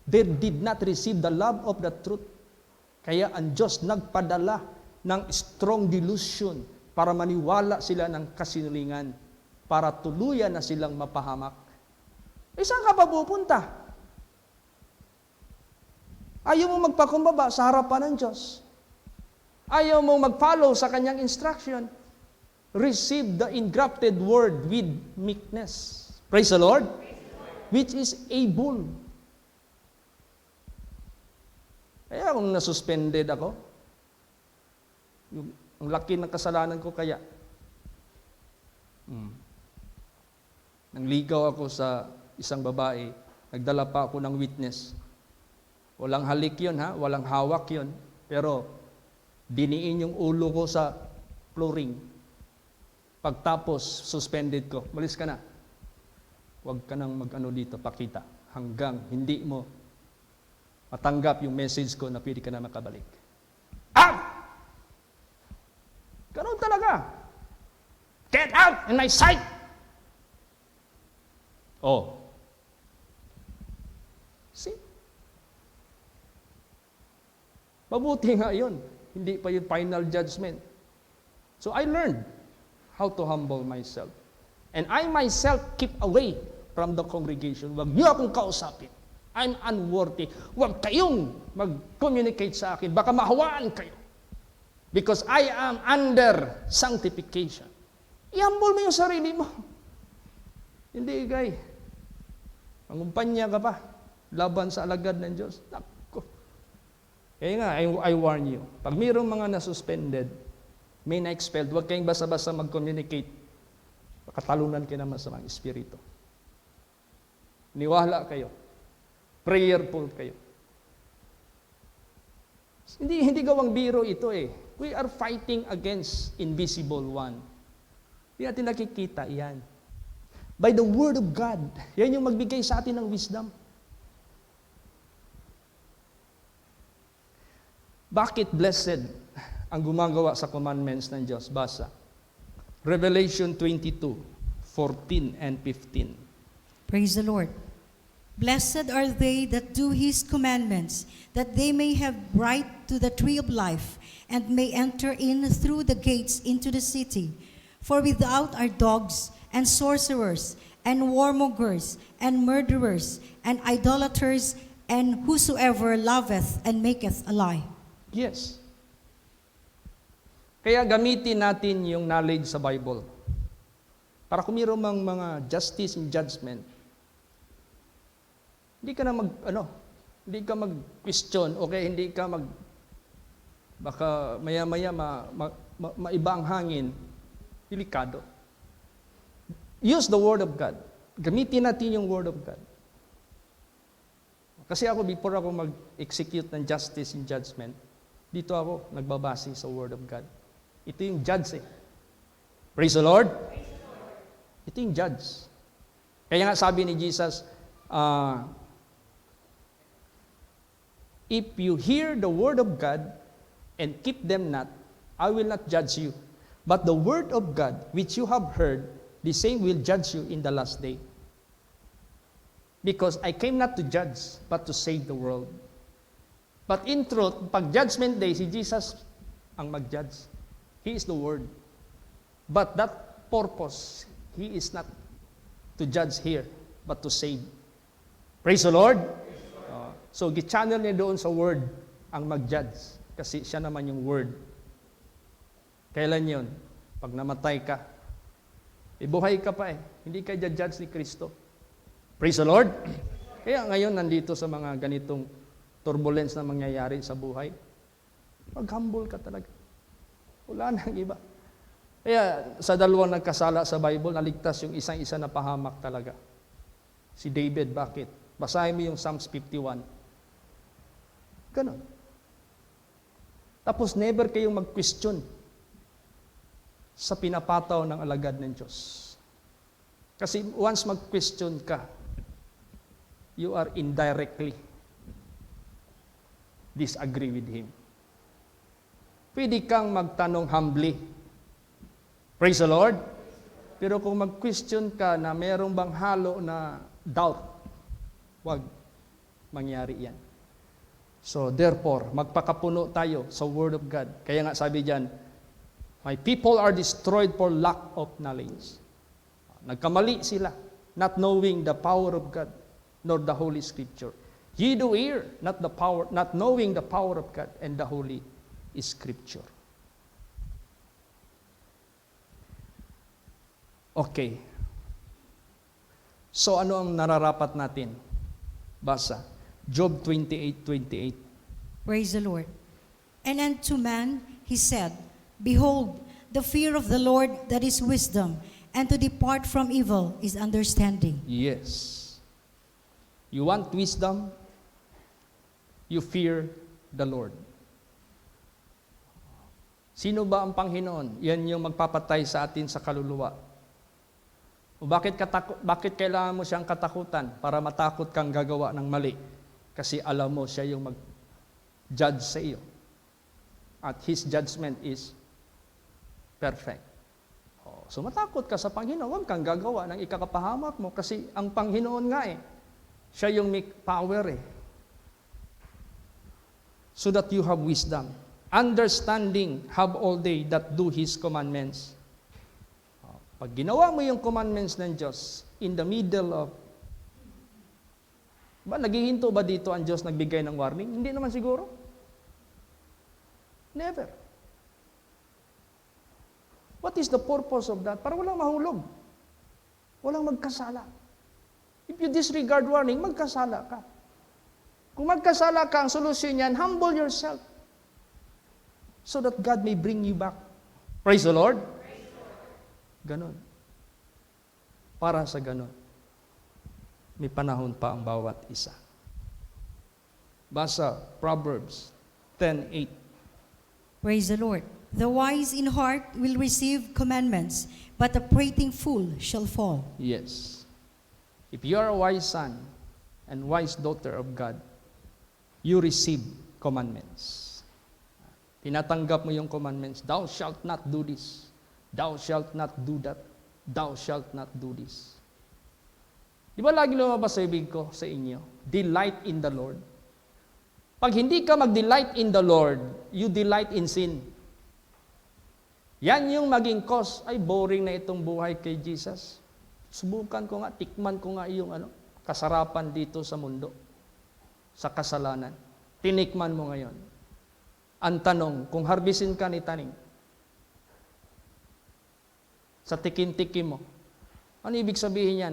They did not receive the love of the truth. Kaya ang Diyos nagpadala ng strong delusion para maniwala sila ng kasinungalingan, para tuluyan na silang mapahamak. Saan ka pa pupunta? Ayaw mo magpakumbaba sa harapan ng Diyos. Ayaw mo mag-follow sa kanyang instruction. receive the engrafted word with meekness. Praise the Lord. Which is able. Kaya kung nasuspended ako, ang laki ng kasalanan ko kaya, nangligaw ako sa isang babae, nagdala pa ako ng witness. Walang halik yun, ha? Walang hawak yun. Pero, diniin yung ulo ko sa flooring. Pagtapos, suspended ko. Malis ka na. Huwag ka nang mag-ano dito, pakita. Hanggang hindi mo matanggap yung message ko na pwede ka na makabalik. Out! Ganun talaga. Get out in my sight! Oh. See? Mabuti nga yun. Hindi pa yung final judgment. So I learned how to humble myself. And I myself keep away from the congregation. Huwag niyo akong kausapin. I'm unworthy. Huwag kayong mag-communicate sa akin. Baka mahawaan kayo. Because I am under sanctification. I-humble mo yung sarili mo. Hindi, guy. Mangumpanya ka pa. Laban sa alagad ng Diyos. Nako. Kaya nga, I warn you. Pag mayroong mga nasuspended, may na-expelled, huwag kayong basta-basta mag-communicate. Makatalunan kayo ng masamang espiritu. Niwala kayo. Prayerful kayo. Hindi gawang biro ito eh. We are fighting against invisible one. Hindi natin nakikita yan. By the word of God. Yan yung magbigay sa atin ng wisdom. Bakit blessed ang gumagawa sa commandments ng Diyos? Basa. Revelation 22:14 and 15. Praise the Lord. Blessed are they that do his commandments, that they may have right to the tree of life, and may enter in through the gates into the city. For without are dogs, and sorcerers, and warmongers, and murderers, and idolaters, and whosoever loveth and maketh a lie. Yes. Kaya gamitin natin yung knowledge sa Bible. Para kung mayroong mga justice and judgment, hindi ka na hindi ka mag-question, okay, hindi ka baka maya-maya maiba ang hangin, delikado. Use the Word of God. Gamitin natin yung Word of God. Kasi ako, before ako mag-execute ng justice and judgment, dito ako nagbabase sa Word of God. Ito yung judge eh. Praise the Lord. Ito yung judge. Kaya nga sabi ni Jesus, if you hear the word of God and keep them not, I will not judge you. But the word of God which you have heard, the same will judge you in the last day. Because I came not to judge, but to save the world. But in truth, pag judgment day, si Jesus ang mag-judge. He is the Word. But that purpose, He is not to judge here, but to save. Praise the Lord. So, gi-channel niya doon sa Word ang mag-judge. Kasi siya naman yung Word. Kailan yun? Pag namatay ka, buhay ka pa eh. Hindi ka judge ni Kristo. Praise the Lord. Kaya ngayon nandito sa mga ganitong turbulence na mangyayari sa buhay, mag-humble ka talaga. Wala nang iba. Kaya sa dalawang nagkasala sa Bible, naligtas yung isang-isa na pahamak talaga. Si David, bakit? Basahin mo yung Psalms 51. Ganon. Tapos never kayong mag-question sa pinapataw ng alagad ng Diyos. Kasi once mag-question ka, you are indirectly disagree with Him. Pwede kang magtanong humbly. Praise the Lord. Pero kung mag-question ka na mayroong bang halo na doubt, wag mangyari yan. So therefore, magpakapuno tayo sa Word of God. Kaya nga sabi diyan, my people are destroyed for lack of knowledge. Nagkamali sila, not knowing the power of God, nor the Holy Scripture. Ye do err, not knowing the power of God and the Holy Scripture. Okay. So ano ang nararapat natin? Basa. Job 28:28. Praise the Lord. And unto man he said, Behold, the fear of the Lord that is wisdom, and to depart from evil is understanding. Yes. You want wisdom? You fear the Lord. Sino ba ang Panginoon? Yan yung magpapatay sa atin sa kaluluwa. O bakit kailangan mo siyang katakutan? Para matakot kang gagawa ng mali. Kasi alam mo siya yung mag-judge sa iyo. At His judgment is perfect. So matakot ka sa Panginoon, huwag kang gagawa ng ikakapahamak mo kasi ang Panginoon nga siya yung may power So that you have wisdom. Understanding, have all they that do His commandments. Pag ginawa mo yung commandments ng Diyos, in the middle of, naghihinto ba dito ang Diyos nagbigay ng warning? Hindi naman siguro. Never. What is the purpose of that? Para walang mahulog. Walang magkasala. If you disregard warning, magkasala ka. Kung magkasala ka, ang solusyon niyan, humble yourself. So that God may bring you back. Praise the Lord. Ganon. Para sa ganon, may panahon pa ang bawat isa. Basa, Proverbs 10:8. Praise the Lord. The wise in heart will receive commandments, but a prating fool shall fall. Yes. If you are a wise son and wise daughter of God, you receive commandments. Tinatanggap mo yung commandments. Thou shalt not do this. Thou shalt not do that. Thou shalt not do this. Di ba lagi lumabas sa ibig ko sa inyo? Delight in the Lord. Pag hindi ka mag-delight in the Lord, you delight in sin. Yan yung maging cause, ay boring na itong buhay kay Jesus. Subukan ko nga, tikman ko nga yung kasarapan dito sa mundo, sa kasalanan. Tinikman mo ngayon. Ang tanong, kung harbisin ka ni taning, sa tikin-tikim mo, ano ibig sabihin niya?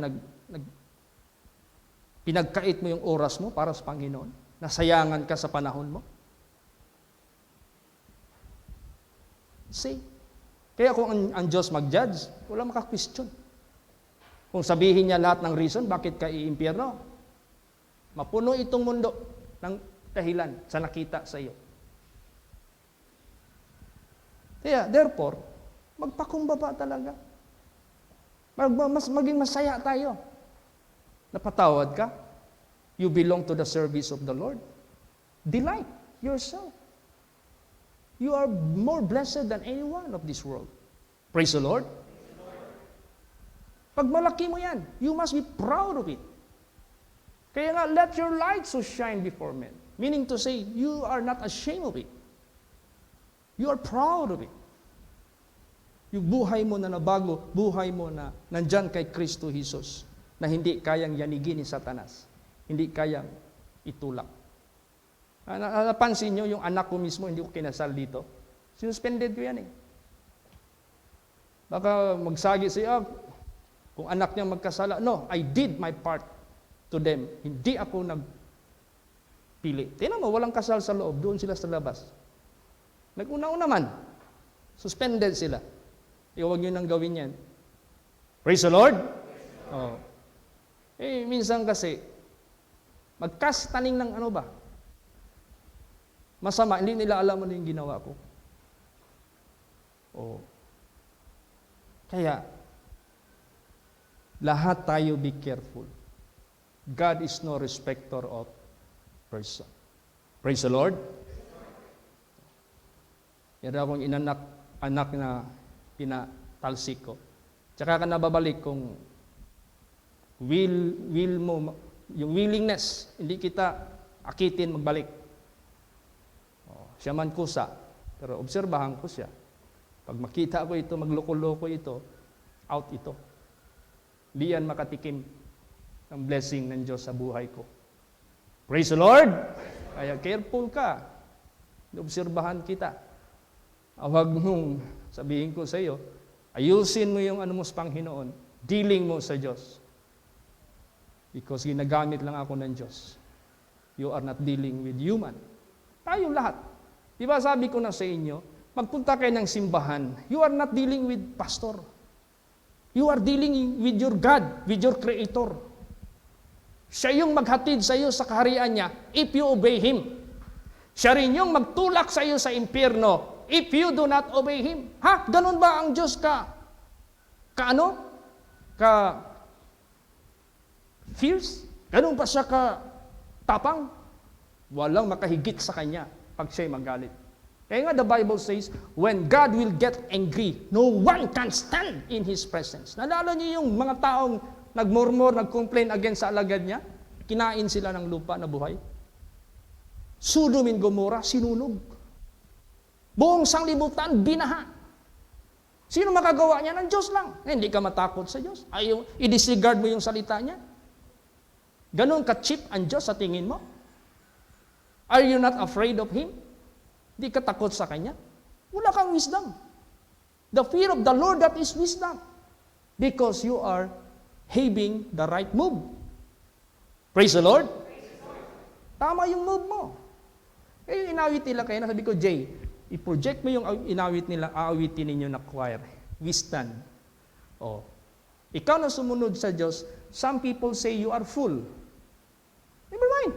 Pinagkait mo yung oras mo para sa Panginoon? Nasayangan ka sa panahon mo? See? Kaya kung ang Diyos mag-judge, wala maka-question. Kung sabihin niya lahat ng reason, bakit ka iimpyerno? Mapuno itong mundo ng dahilan sa nakita sa iyo. Kaya, therefore, magpakumbaba talaga. Maging masaya tayo. Napatawad ka? You belong to the service of the Lord. Delight yourself. You are more blessed than anyone of this world. Praise the Lord. Pag malaki mo yan, you must be proud of it. Kaya nga, let your light so shine before men. Meaning to say, you are not ashamed of it. You are proud of it. Yung buhay mo na nabago, buhay mo na nandyan kay Kristo Jesus, na hindi kayang yanigin ni Satanas, hindi kayang itulak. Napansin nyo, yung anak ko mismo, hindi ko kinasal dito. Sinuspended ko yan Baka magsagi siya, kung anak niya magkasala. No, I did my part to them. Hindi ako nagpili. Tingnan mo, walang kasal sa loob, doon sila sa labas. Nag-una-una man. Suspended sila. Huwag nyo nang gawin yan. Praise the Lord! Oh. Minsan kasi, magkastaning ng ano ba? Masama, hindi nila alam ano yung ginawa ko. Oh. Kaya, lahat tayo be careful. God is no respecter of person. Praise the Lord! Yan akong anak na pinatalsik ko. Tsaka ka nababalik kung will mo, yung willingness, hindi kita akitin magbalik. Siya man kusa, pero obserbahan ko siya. Pag makita ko ito, magloko-loko ito, out ito. Di yan makatikim ng blessing ng Diyos sa buhay ko. Praise the Lord! Kaya careful ka. Obserbahan kita. Huwag mong sabihin ko sa iyo, Ayusin mo yung ano mo sa Panginoon. Dealing mo sa Diyos. Because ginagamit lang ako ng Diyos. You are not dealing with human. Tayo lahat. Di ba sabi ko na sa inyo, magpunta kayo ng simbahan, you are not dealing with pastor. You are dealing with your God, with your Creator. Siya yung maghatid sa iyo sa kaharian niya if you obey Him. Siya rin yung magtulak sa iyo sa impyerno if you do not obey Him. Ha? Ganun ba ang Diyos fierce? Ganun ba siya tapang? Walang makahigit sa Kanya pag siya'y magalit. Kaya nga the Bible says, when God will get angry, no one can stand in His presence. Nalala niyo yung mga taong nagmurmur, nag-complain against sa alagad niya? Kinain sila ng lupa na buhay. Sodom and Gomorrah, sinunog. Buong sanglibutan, binaha. Sino makagawa niya? Ng Diyos lang. Hindi ka matakot sa Diyos. I-disregard mo yung salita niya. Ganon ka-cheap ang Diyos sa tingin mo? Are you not afraid of Him? Hindi ka takot sa Kanya? Wala kang wisdom. The fear of the Lord, that is wisdom. Because you are having the right move. Praise the Lord. Tama yung move mo. Inawit nila kayo. Sabi ko, Jay, i-project mo yung inawit nila, aawitin ninyo na choir. We stand. Ikaw na sumunod sa Diyos, some people say you are full. Never mind.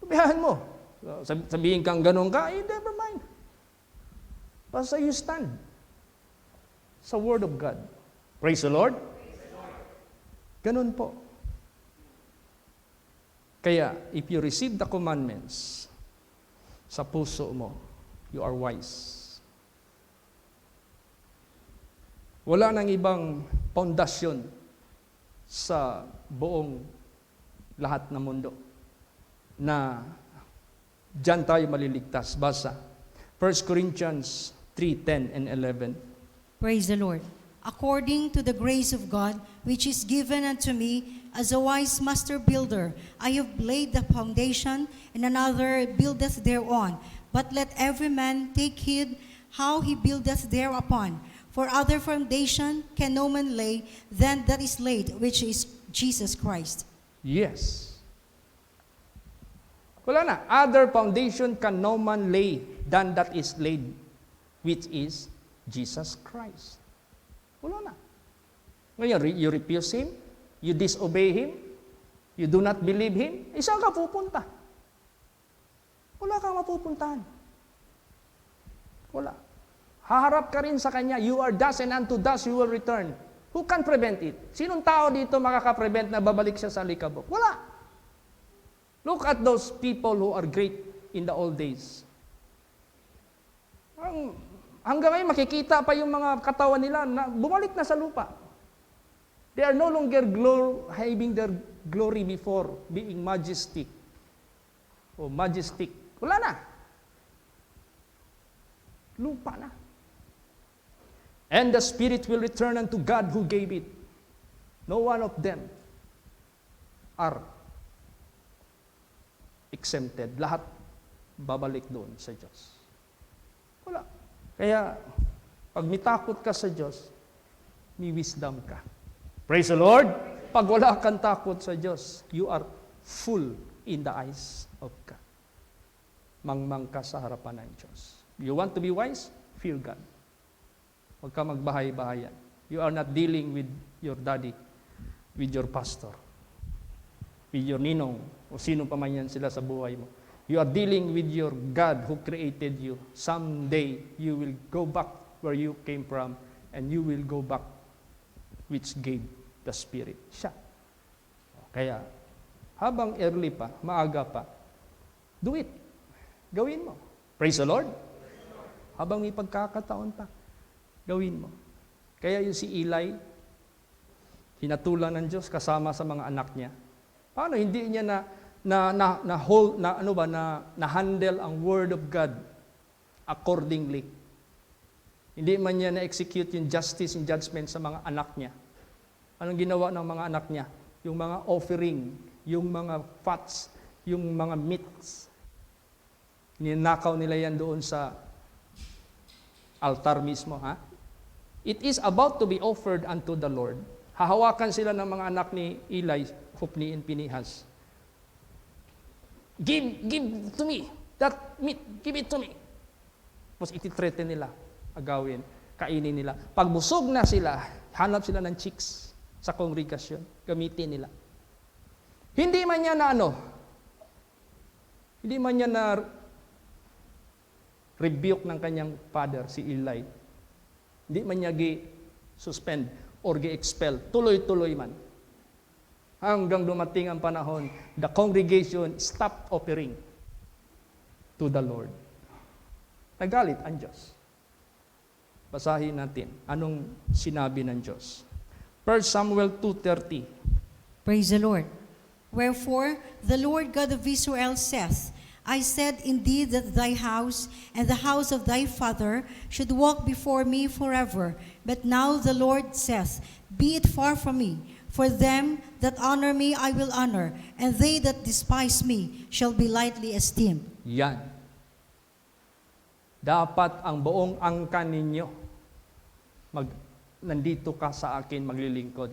Sabihan mo. Sabihin kang ganun ka, never mind. Basta you stand sa Word of God. Praise the Lord. Ganun po. Kaya, if you receive the commandments sa puso mo, you are wise. Wala nang ibang pundasyon sa buong lahat ng mundo na diyan tayo maliligtas. Basa. 1 Corinthians 3:10 and 11. Praise the Lord. According to the grace of God, which is given unto me as a wise master builder, I have laid the foundation, and another buildeth thereon. But let every man take heed how he buildeth thereupon. For other foundation can no man lay than that is laid, which is Jesus Christ. Yes. Wala na. Other foundation can no man lay than that is laid, which is Jesus Christ. Wala na. Ngayon, you refuse Him, you disobey Him, you do not believe Him, saan ka pupunta? Wala kang mapupuntahan. Wala. Haharap ka rin sa Kanya, you are dust and unto dust you will return. Who can prevent it? Sinong tao dito makaka-prevent na babalik siya sa likabok? Wala. Look at those people who are great in the old days. Hanggang ngayon makikita pa yung mga katawan nila na bumalik na sa lupa. They are no longer having their glory before being majestic. Majestic. Wala na. Lupa na. And the spirit will return unto God who gave it. No one of them are exempted. Lahat babalik doon sa Diyos. Wala. Kaya, pag may takot ka sa Diyos, may wisdom ka. Praise the Lord! Pag wala kang takot sa Diyos, you are full in the eyes of God. Mangmang ka sa harapan ng Diyos. You want to be wise? Fear God. Huwag ka magbahay-bahayan. You are not dealing with your daddy, with your pastor, with your ninong, o sino pa man yan sila sa buhay mo. You are dealing with your God who created you. Someday, you will go back where you came from, and you will go back which gave the Spirit. Siya. Kaya, habang early pa, maaga pa, do it. Gawin mo. Praise the Lord. Habang may pagkakataon pa, gawin mo. Kaya yung si Eli, hinatulan ng Diyos kasama sa mga anak niya. Paano hindi niya na-handle ang Word of God accordingly? Hindi man niya na-execute yung justice and judgment sa mga anak niya. Anong ginawa ng mga anak niya? Yung mga offering, yung mga fats, yung mga meats. Ninakaw nila yan doon sa altar mismo, ha? It is about to be offered unto the Lord. Hahawakan sila ng mga anak ni Eli, Hopni and Pinehas. Give to me that meat, give it to me. Tapos ititreten nila, agawin, kainin nila. Pag busog na sila, hanap sila ng chicks sa kongregasyon, gamitin nila. Hindi man niya na rebuke ng kanyang father, si Eli. Hindi man niya gi-suspend or gi-expel. Tuloy-tuloy man. Hanggang dumating ang panahon, the congregation stopped offering to the Lord. Nagalit ang Diyos. Basahin natin anong sinabi ng Diyos. 1 Samuel 2:30. Praise the Lord. Wherefore, the Lord God of Israel saith, I said indeed that thy house and the house of thy father should walk before me forever. But now the Lord saith, Be it far from me. For them that honor me I will honor, and they that despise me shall be lightly esteemed. Yan. Dapat ang buong angkan ninyo, nandito ka sa akin maglilingkod.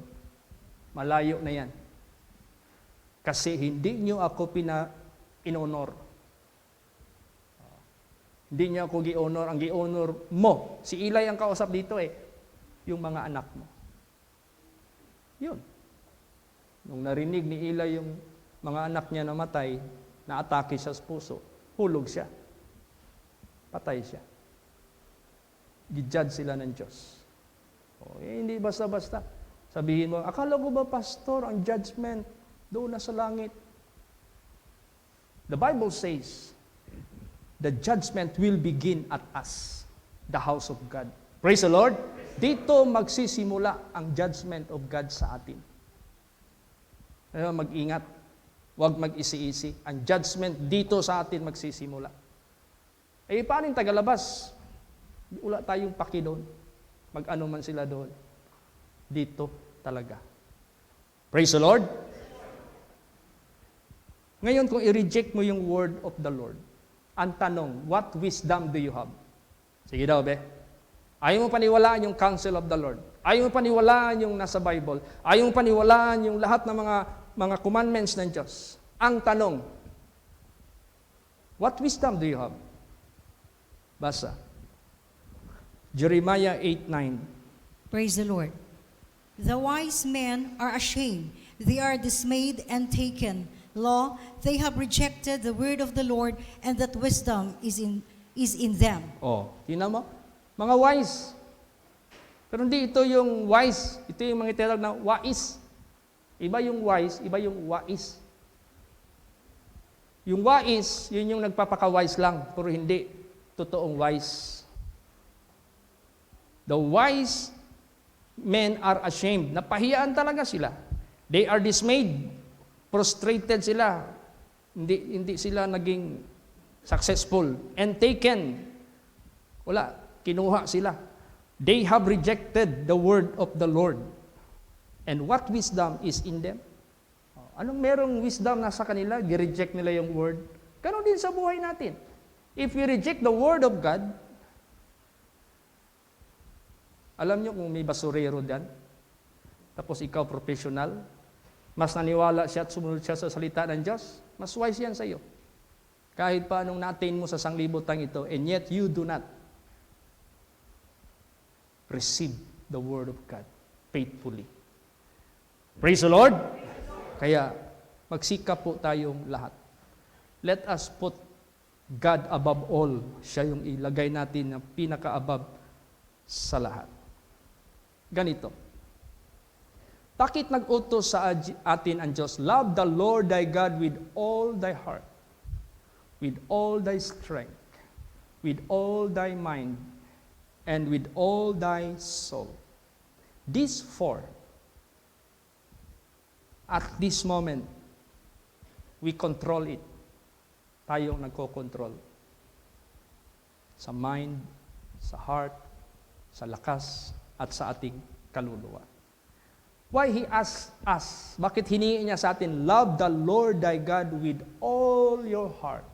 Malayo na yan. Kasi hindi nyo ako in-honor. Hindi niya ako gi-honor. Ang gi-honor mo. Si Eli ang kausap dito yung mga anak mo. Yun. Nung narinig ni Eli yung mga anak niya namatay, na-atake siya sa puso, hulog siya. Patay siya. Gi-judge sila ng Diyos. Hindi basta-basta. Sabihin mo, akala ko ba, pastor, ang judgment doon na sa langit? The Bible says, the judgment will begin at us, the house of God. Praise the Lord. Dito magsisimula ang judgment of God sa atin. Kaya mag-ingat. Huwag mag-isi-isi. Ang judgment dito sa atin magsisimula. Paano yung tagalabas? Wala tayong paki doon. Mag-ano man sila doon. Dito talaga. Praise the Lord. Ngayon, kung i-reject mo yung word of the Lord, ang tanong, what wisdom do you have? Sige daw, be. Ayaw mo paniwalaan yung counsel of the Lord. Ayaw mo paniwalaan yung nasa Bible. Ayaw mo paniwalaan yung lahat ng mga commandments ng Diyos. Ang tanong, what wisdom do you have? Basa. Jeremiah 8:9. Praise the Lord. The wise men are ashamed. They are dismayed and taken. Lo, they have rejected the word of the Lord, and that wisdom is in them. Tingnan mo? Mga wise. Pero hindi ito yung wise. Ito yung mga tinatawag na wais. Iba yung wise, iba yung wais. Yung wais, yun yung nagpapaka-wise lang, pero hindi totoong wise. The wise men are ashamed. Napahiyaan talaga sila. They are dismayed. Prostrated sila. Hindi sila naging successful. And taken. Wala. Kinuha sila. They have rejected the word of the Lord. And what wisdom is in them? Anong merong wisdom na sa kanila? Gi-reject nila yung word. Ganon din sa buhay natin. If we reject the word of God, alam nyo kung may basurero dyan, tapos ikaw professional, mas naniwala siya at sumunod siya sa salita ng Diyos, mas wise yan sa iyo. Kahit pa anong natin mo sa sanglibutan ito, and yet you do not receive the word of God faithfully. Praise the Lord! Kaya, magsikap po tayong lahat. Let us put God above all. Siya yung ilagay natin na pinaka-above sa lahat. Ganito. Bakit nag-utos sa atin ang Diyos? Love the Lord thy God with all thy heart, with all thy strength, with all thy mind, and with all thy soul. These four, at this moment, we control it. Tayong nagko-control. Sa mind, sa heart, sa lakas, at sa ating kaluluwa. Why He asks us? Bakit hinihingi niya sa atin, love the Lord thy God with all your heart,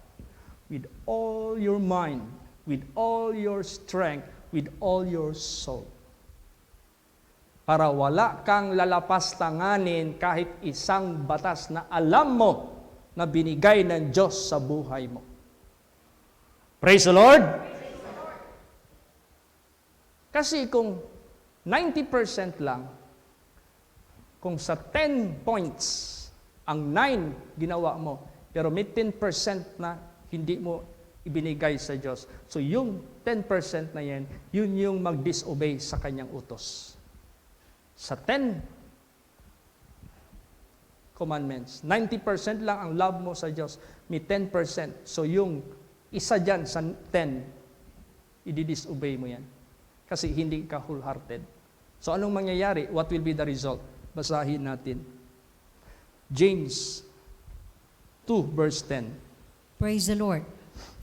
with all your mind, with all your strength, with all your soul. Para wala kang lalapastanganin kahit isang batas na alam mo na binigay ng Diyos sa buhay mo. Praise the Lord! Kasi kung 90% lang, kung sa 10 points, ang 9 ginawa mo, pero may 10% na hindi mo ibinigay sa Diyos. So yung 10% na yan, yun yung mag-disobey sa kanyang utos. Sa 10 commandments, 90% lang ang love mo sa Diyos, may 10%. So yung isa dyan sa 10, i-disobey mo yan. Kasi hindi ka wholehearted. So anong mangyayari? What will be the result? Basahin natin. James 2 verse 10. Praise the Lord.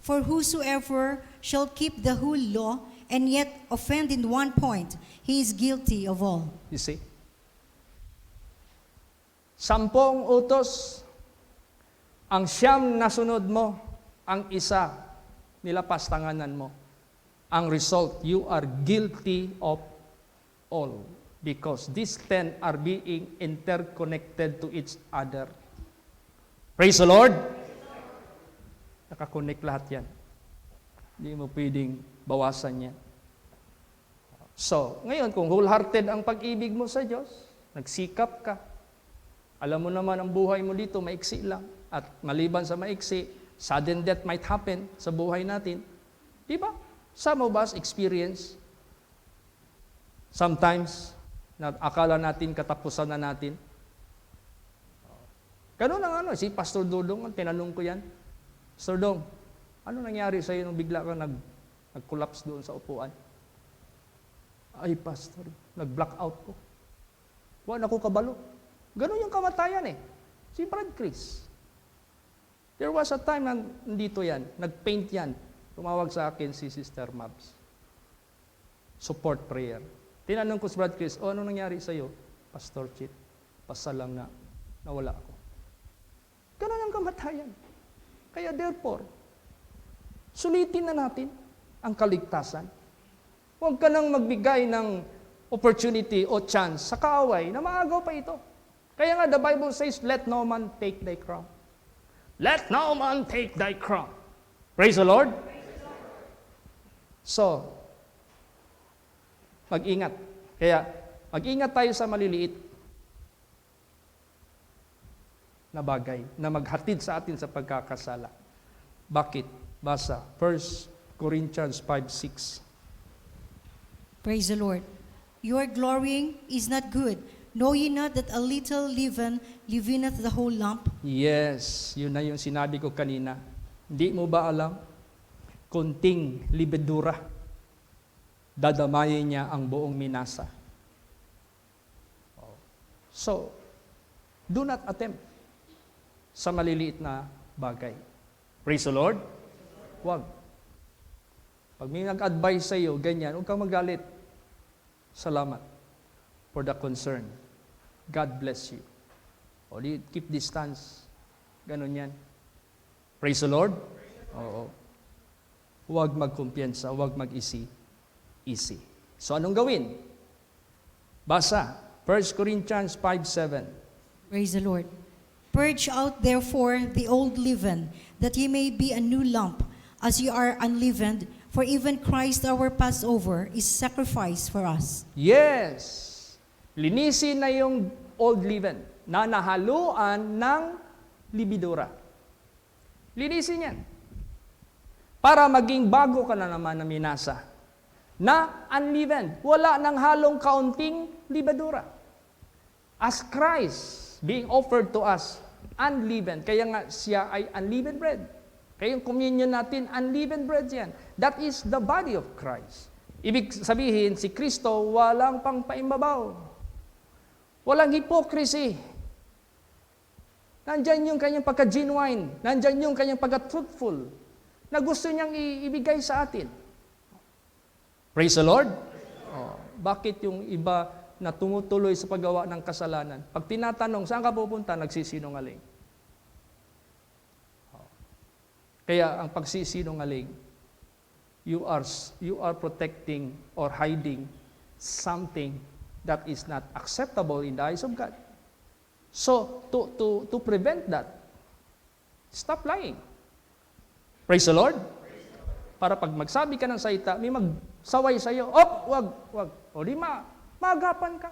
For whosoever shall keep the whole law and yet offend in one point, he is guilty of all. You see? 10 utos, ang 9 na sunod mo, ang isa nilapastanganan mo. Ang result, you are guilty of all. Because these 10 are being interconnected to each other. Praise the Lord! Nakakonect lahat yan. Hindi mo pwedeng bawasan yan. So, ngayon, kung wholehearted ang pag-ibig mo sa Diyos, nagsikap ka, alam mo naman ang buhay mo dito, maiksi lang. At maliban sa maiksi, sudden death might happen sa buhay natin. Di ba? Some of us experience, sometimes, na akala natin katapusan na natin. Ganun ang si Pastor Dodong, tinanong ko yan. Pastor Dong, ano nangyari sa iyo nung bigla kang nag-collapse doon sa upuan? Ay, Pastor, nag-blackout ko. Wala ako kabalo. Ganun yung kamatayan eh. Si Brad Chris. There was a time na nandito yan, nag-paint yan. Tumawag sa akin si Sister Mabs. Support prayer. Tinanong ko si Brad Chris, ano nangyari sa iyo? Pastor Chit, pasal lang na nawala ako. Ganun ang kamatayan. Kaya therefore, sulitin na natin ang kaligtasan. Huwag ka nang magbigay ng opportunity o chance sa kaaway na maagaw pa ito. Kaya nga the Bible says, let no man take thy crown. Let no man take thy crown. Praise the Lord. So, mag-ingat. Kaya, mag-ingat tayo sa maliliit na bagay na maghatid sa atin sa pagkakasala. Bakit? Basa, 1 Corinthians 5:6. Praise the Lord. Your glorying is not good. Know ye not that a little leaven leaveneth the whole lump? Yes, yun na yung sinabi ko kanina. Hindi mo ba alam? Kunting libedura, dadamayin niya ang buong minasa. So, do not attempt sa maliliit na bagay. Praise the Lord. Huwag. Pag may nag-advise sa iyo, ganyan, huwag kang magalit. Salamat for the concern. God bless you. O di, keep distance. Ganon yan. Praise the Lord. Oo. Huwag magkumpiyansa, huwag mag-easy. So anong gawin? Basa, 1 Corinthians 5:7. Praise the Lord. Purge out therefore the old leaven, that ye may be a new lump, as ye are unleavened, for even Christ our Passover is sacrificed for us. Yes! Linisin na yung old leaven na nahaluan ng libidura. Linisin yan. Para maging bago ka na naman na minasa. Na unleavened. Wala nang halong kaunting libadura. As Christ being offered to us, unleavened. Kaya nga siya ay unleavened bread. Kaya yung communion natin, unleavened bread yan. That is the body of Christ. Ibig sabihin, si Kristo walang pangpaimbabaw. Walang hypocrisy. Nandyan yung kanyang pagka-genuine. Nandyan yung kanyang pagka-truthful na gusto niyang ibigay sa atin. Praise the Lord. Oh, bakit yung iba na tumutuloy sa paggawa ng kasalanan, pag tinatanong, saan ka pupunta? Nagsisinungaling. Oh. Kaya ang pagsisinungaling, you are protecting or hiding something that is not acceptable in the eyes of God. So, to prevent that, stop lying. Praise the Lord. Para pag magsabi ka ng salita, may magsaway sa'yo, wag. O di maagapan ka.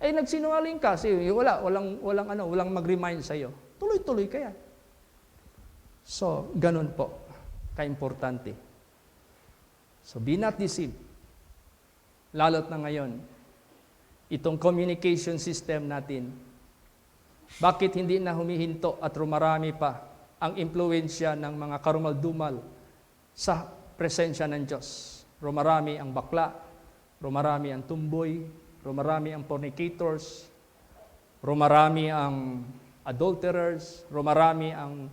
Nagsinungaling ka, walang mag-remind sa'yo. Tuloy-tuloy ka yan. So, ganun po, ka-importante. So, be not deceived. Lalo't na ngayon, itong communication system natin, bakit hindi na humihinto at rumarami pa ang impluensya ng mga karumal-dumal sa presensya ng Diyos? Rumarami ang bakla, rumarami ang tumboy, rumarami ang fornicators, rumarami ang adulterers, rumarami ang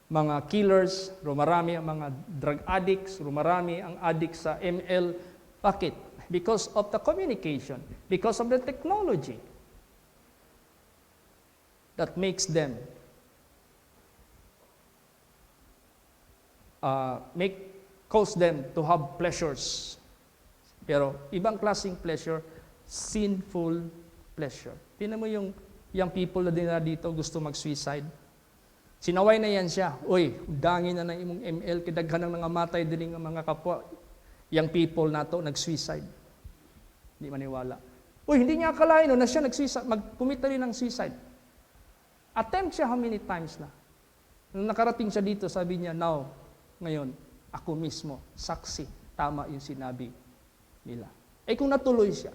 mga killers, rumarami ang mga drug addicts, rumarami ang addicts sa ML. Bakit? Because of the communication, because of the technology that makes them cause them to have pleasures. Pero ibang klaseng pleasure, sinful pleasure. Tingnan mo yung young people na din na dito gusto mag-suicide. Sinaway na yan siya. Uy, dangin na ng imong ML, kidaghan ng matay din ng mga kapwa. Young people na to, nag-suicide. Hindi maniwala. Uy, hindi niya akalain na siya nag-suicide, mag-commit rin ng suicide. Attempt siya how many times na. Nung nakarating siya dito, sabi niya, now, ngayon, ako mismo, saksi, tama yung sinabi nila. Kung natuloy siya,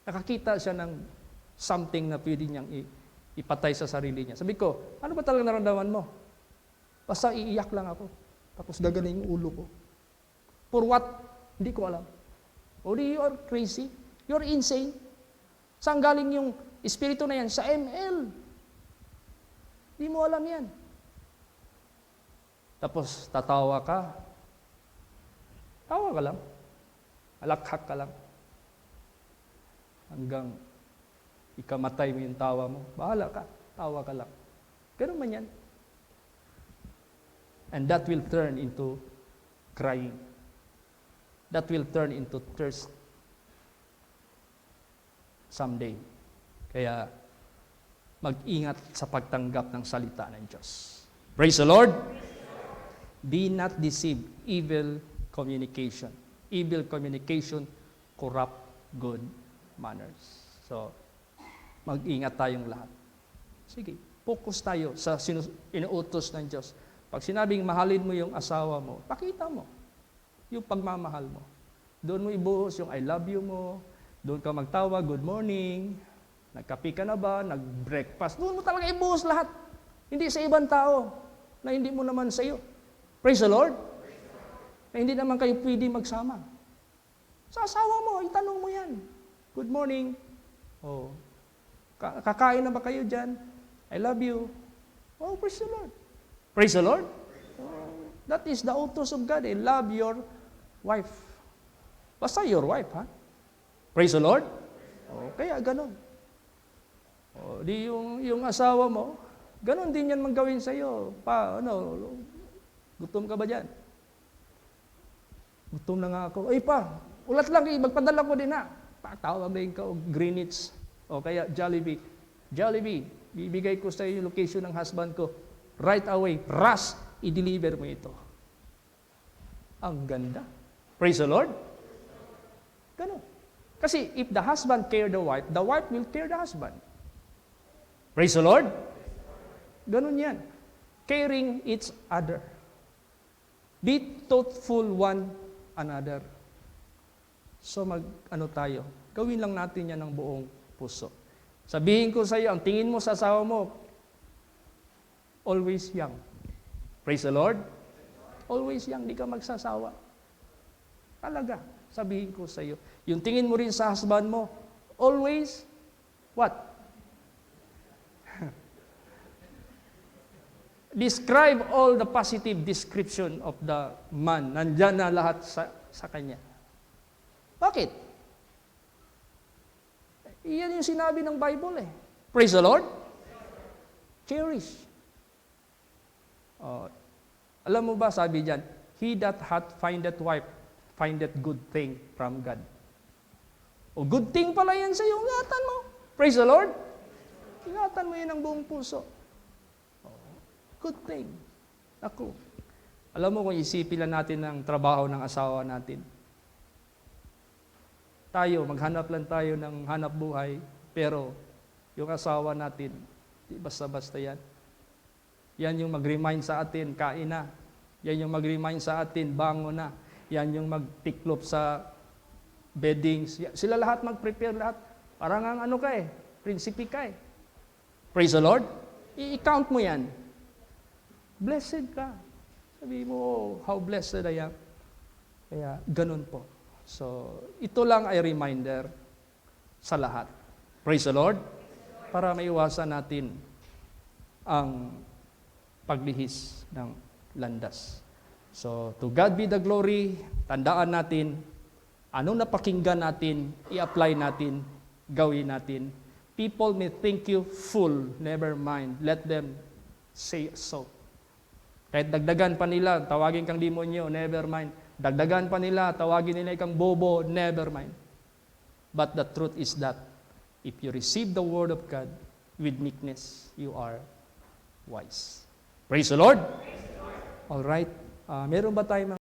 nakakita siya ng something na pwede niyang ipatay sa sarili niya. Sabi ko, ano ba talaga naramdaman mo? Basta iiyak lang ako. Tapos gagaling yung ulo ko. For what? Hindi ko alam. O di, you're crazy. You're insane. Saan galing yung espiritu na yan? Sa ML. Hindi mo alam yan. Tapos tatawa ka. Tawa ka lang. Alakhak ka lang. Hanggang ikamatay mo yung tawa mo. Bahala ka. Tawa ka lang. Ganun man yan. And that will turn into crying. That will turn into thirst someday. Kaya mag-ingat sa pagtanggap ng salita ng Diyos. Praise the Lord! Be not deceived. Evil communication. Evil communication corrupt good manners. So, mag-ingat tayong lahat. Sige, focus tayo sa inuutos ng Diyos. Pag sinabing mahalin mo yung asawa mo, pakita mo yung pagmamahal mo. Doon mo ibuhos yung I love you mo, doon ka magtawa, good morning, nagkape ka na ba, nag-breakfast, doon mo talaga ibuhos lahat. Hindi sa ibang tao na hindi mo naman sa iyo. Praise the Lord. Na hindi naman kayo pwede magsama. Sa asawa mo, itanong mo yan. Good morning. Oh, kakain na ba kayo dyan? I love you. Oh, praise the Lord. Praise the Lord. Oh, that is the utos of God. Love your wife. Basta your wife, ha? Praise the Lord. Oh, kaya ganun. Oh, di yung asawa mo, ganun din yan manggawin sa iyo. Gutom ka ba dyan? Gutom na nga ako. Ay pa, ulat lang, magpadala ko din na. Patawag din ka o Greenwich o kaya Jollibee. Jollibee, bibigay ko sa iyo yung location ng husband ko. Right away, rush, i-deliver mo ito. Ang ganda. Praise the Lord. Ganun. Kasi if the husband care the wife will care the husband. Praise the Lord. Ganun yan. Caring each other. Be thoughtful one another. So tayo, gawin lang natin yan ng buong puso. Sabihin ko sa iyo, ang tingin mo sa asawa mo, always young. Praise the Lord. Always young, di ka magsasawa. Talaga, sabihin ko sa iyo. Yung tingin mo rin sa husband mo, always, what? Describe all the positive description of the man. Nandyan na lahat sa kanya. Bakit? Iyan yung sinabi ng Bible eh. Praise the Lord. Cherish. Alam mo ba, sabi dyan, he that hath findeth wife, findeth good thing from God. O good thing pala yan sa iyo, ingatan mo. Praise the Lord. Ingatan mo yan ng buong puso. Good thing. Ako. Alam mo kung isipin lang natin ng trabaho ng asawa natin. Tayo, maghanap lang tayo ng hanap buhay, pero yung asawa natin, di basta-basta yan. Yan yung mag-remind sa atin, kain na. Yan yung mag-remind sa atin, bango na. Yan yung magtiklop sa beddings. Sila lahat mag-prepare lahat. Parang ang ano ka prinsipe ka Praise the Lord. I-count mo yan. Blessed ka. Sabi mo, oh, how blessed I am. Kaya, ganun po. So, ito lang ay reminder sa lahat. Praise the Lord. Para maiwasan natin ang paglihis ng landas. So, to God be the glory. Tandaan natin, anong napakinggan natin, i-apply natin, gawin natin. People may think you fool, never mind. Let them say so. Kahit dagdagan pa nila, tawagin kang demonyo, never mind. Dagdagan pa nila, tawagin nila kang bobo, never mind. But the truth is that, if you receive the word of God with meekness, you are wise. Praise the Lord! All right. Meron ba tayong